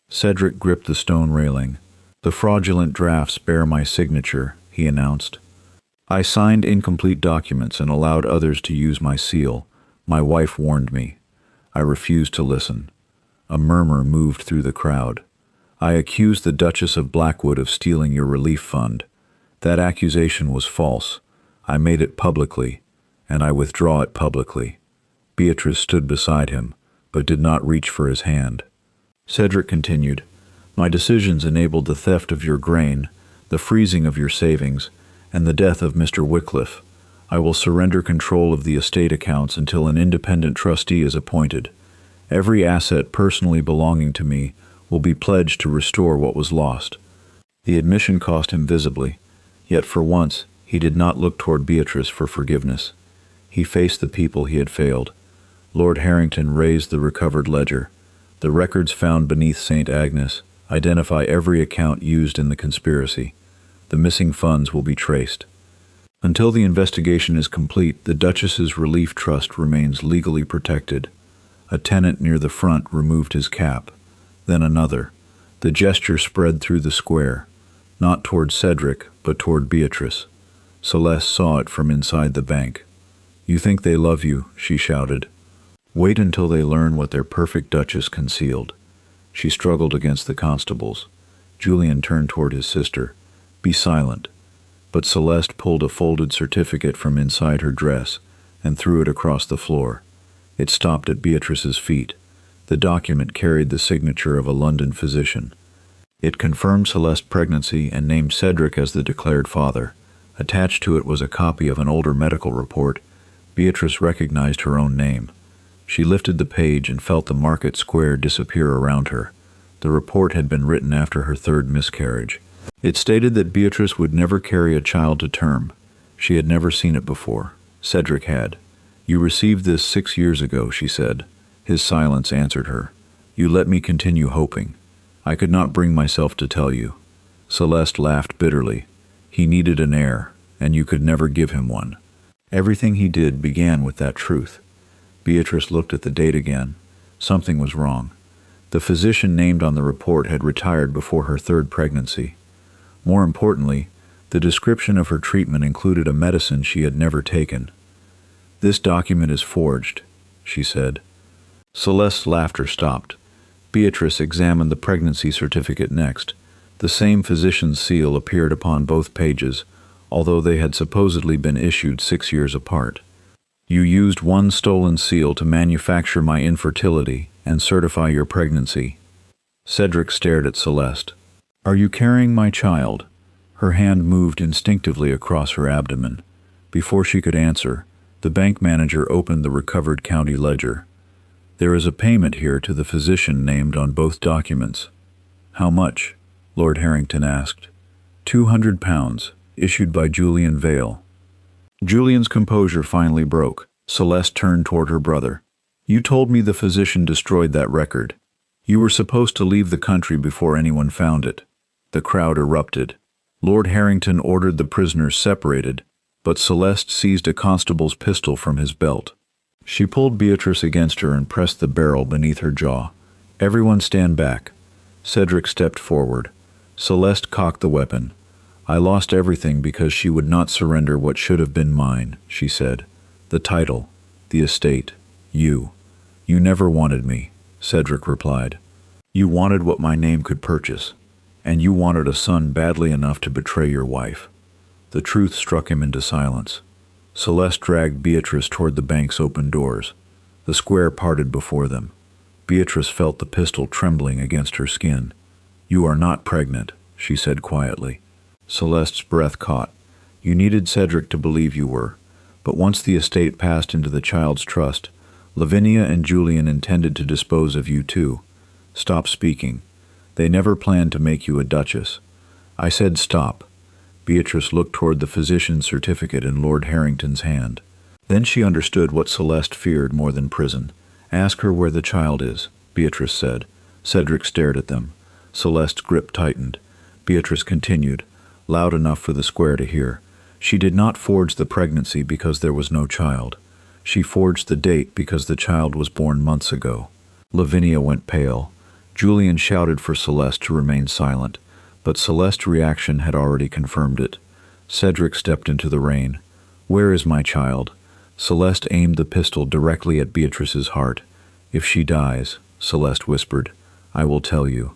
Cedric gripped the stone railing. "The fraudulent drafts bear my signature," he announced. "I signed incomplete documents and allowed others to use my seal. My wife warned me. I refused to listen." A murmur moved through the crowd. "I accused the Duchess of Blackwood of stealing your relief fund. That accusation was false. I made it publicly, and I withdraw it publicly." Beatrice stood beside him, but did not reach for his hand. Cedric continued, "My decisions enabled the theft of your grain, the freezing of your savings, and the death of Mr. Wycliffe. I will surrender control of the estate accounts until an independent trustee is appointed. Every asset personally belonging to me will be pledged to restore what was lost." The admission cost him visibly, yet for once he did not look toward Beatrice for forgiveness. He faced the people he had failed. Lord Harrington raised the recovered ledger. "The records found beneath St. Agnes identify every account used in the conspiracy. The missing funds will be traced. Until the investigation is complete, the Duchess's Relief Trust remains legally protected." A tenant near the front removed his cap. Then another. The gesture spread through the square, not toward Cedric, but toward Beatrice. Celeste saw it from inside the bank. "You think they love you," she shouted. "Wait until they learn what their perfect Duchess concealed." She struggled against the constables. Julian turned toward his sister. "Be silent." But Celeste pulled a folded certificate from inside her dress and threw it across the floor. It stopped at Beatrice's feet. The document carried the signature of a London physician. It confirmed Celeste's pregnancy and named Cedric as the declared father. Attached to it was a copy of an older medical report. Beatrice recognized her own name. She lifted the page and felt the market square disappear around her. The report had been written after her third miscarriage. It stated that Beatrice would never carry a child to term. She had never seen it before. Cedric had. "You received this 6 years ago," she said. His silence answered her. "You let me continue hoping. I could not bring myself to tell you." Celeste laughed bitterly. "He needed an heir, and you could never give him one." Everything he did began with that truth. Beatrice looked at the date again. Something was wrong. The physician named on the report had retired before her third pregnancy. More importantly, The description of her treatment included a medicine she had never taken. "This document is forged," she said. Celeste's laughter stopped. Beatrice examined the pregnancy certificate next. The same physician's seal appeared upon both pages, although they had supposedly been issued 6 years apart. "You used one stolen seal to manufacture my infertility and certify your pregnancy." Cedric stared at Celeste. "Are you carrying my child?" Her hand moved instinctively across her abdomen. Before she could answer, the bank manager opened the recovered county ledger. "There is a payment here to the physician named on both documents." "How much?" Lord Harrington asked. £200, issued by Julian Vale." Julian's composure finally broke. Celeste turned toward her brother. "You told me the physician destroyed that record. You were supposed to leave the country before anyone found it." The crowd erupted. Lord Harrington ordered the prisoners separated, but Celeste seized a constable's pistol from his belt. She pulled Beatrice against her and pressed the barrel beneath her jaw. "Everyone stand back." Cedric stepped forward. Celeste cocked the weapon. "I lost everything because she would not surrender what should have been mine," she said. "The title, the estate, you. You never wanted me," Cedric replied. "You wanted what my name could purchase, and you wanted a son badly enough to betray your wife." The truth struck him into silence. Celeste dragged Beatrice toward the bank's open doors. The square parted before them. Beatrice felt the pistol trembling against her skin. "You are not pregnant," she said quietly. Celeste's breath caught. "You needed Cedric to believe you were. But once the estate passed into the child's trust, Lavinia and Julian intended to dispose of you too. Stop speaking. They never planned to make you a duchess." "I said stop." Beatrice looked toward the physician's certificate in Lord Harrington's hand. Then she understood what Celeste feared more than prison. "Ask her where the child is," Beatrice said. Cedric stared at them. Celeste's grip tightened. Beatrice continued, loud enough for the square to hear. "She did not forge the pregnancy because there was no child. She forged the date because the child was born months ago." Lavinia went pale. Julian shouted for Celeste to remain silent, but Celeste's reaction had already confirmed it. Cedric stepped into the rain. "Where is my child?" Celeste aimed the pistol directly at Beatrice's heart. "If she dies," Celeste whispered, "I will tell you."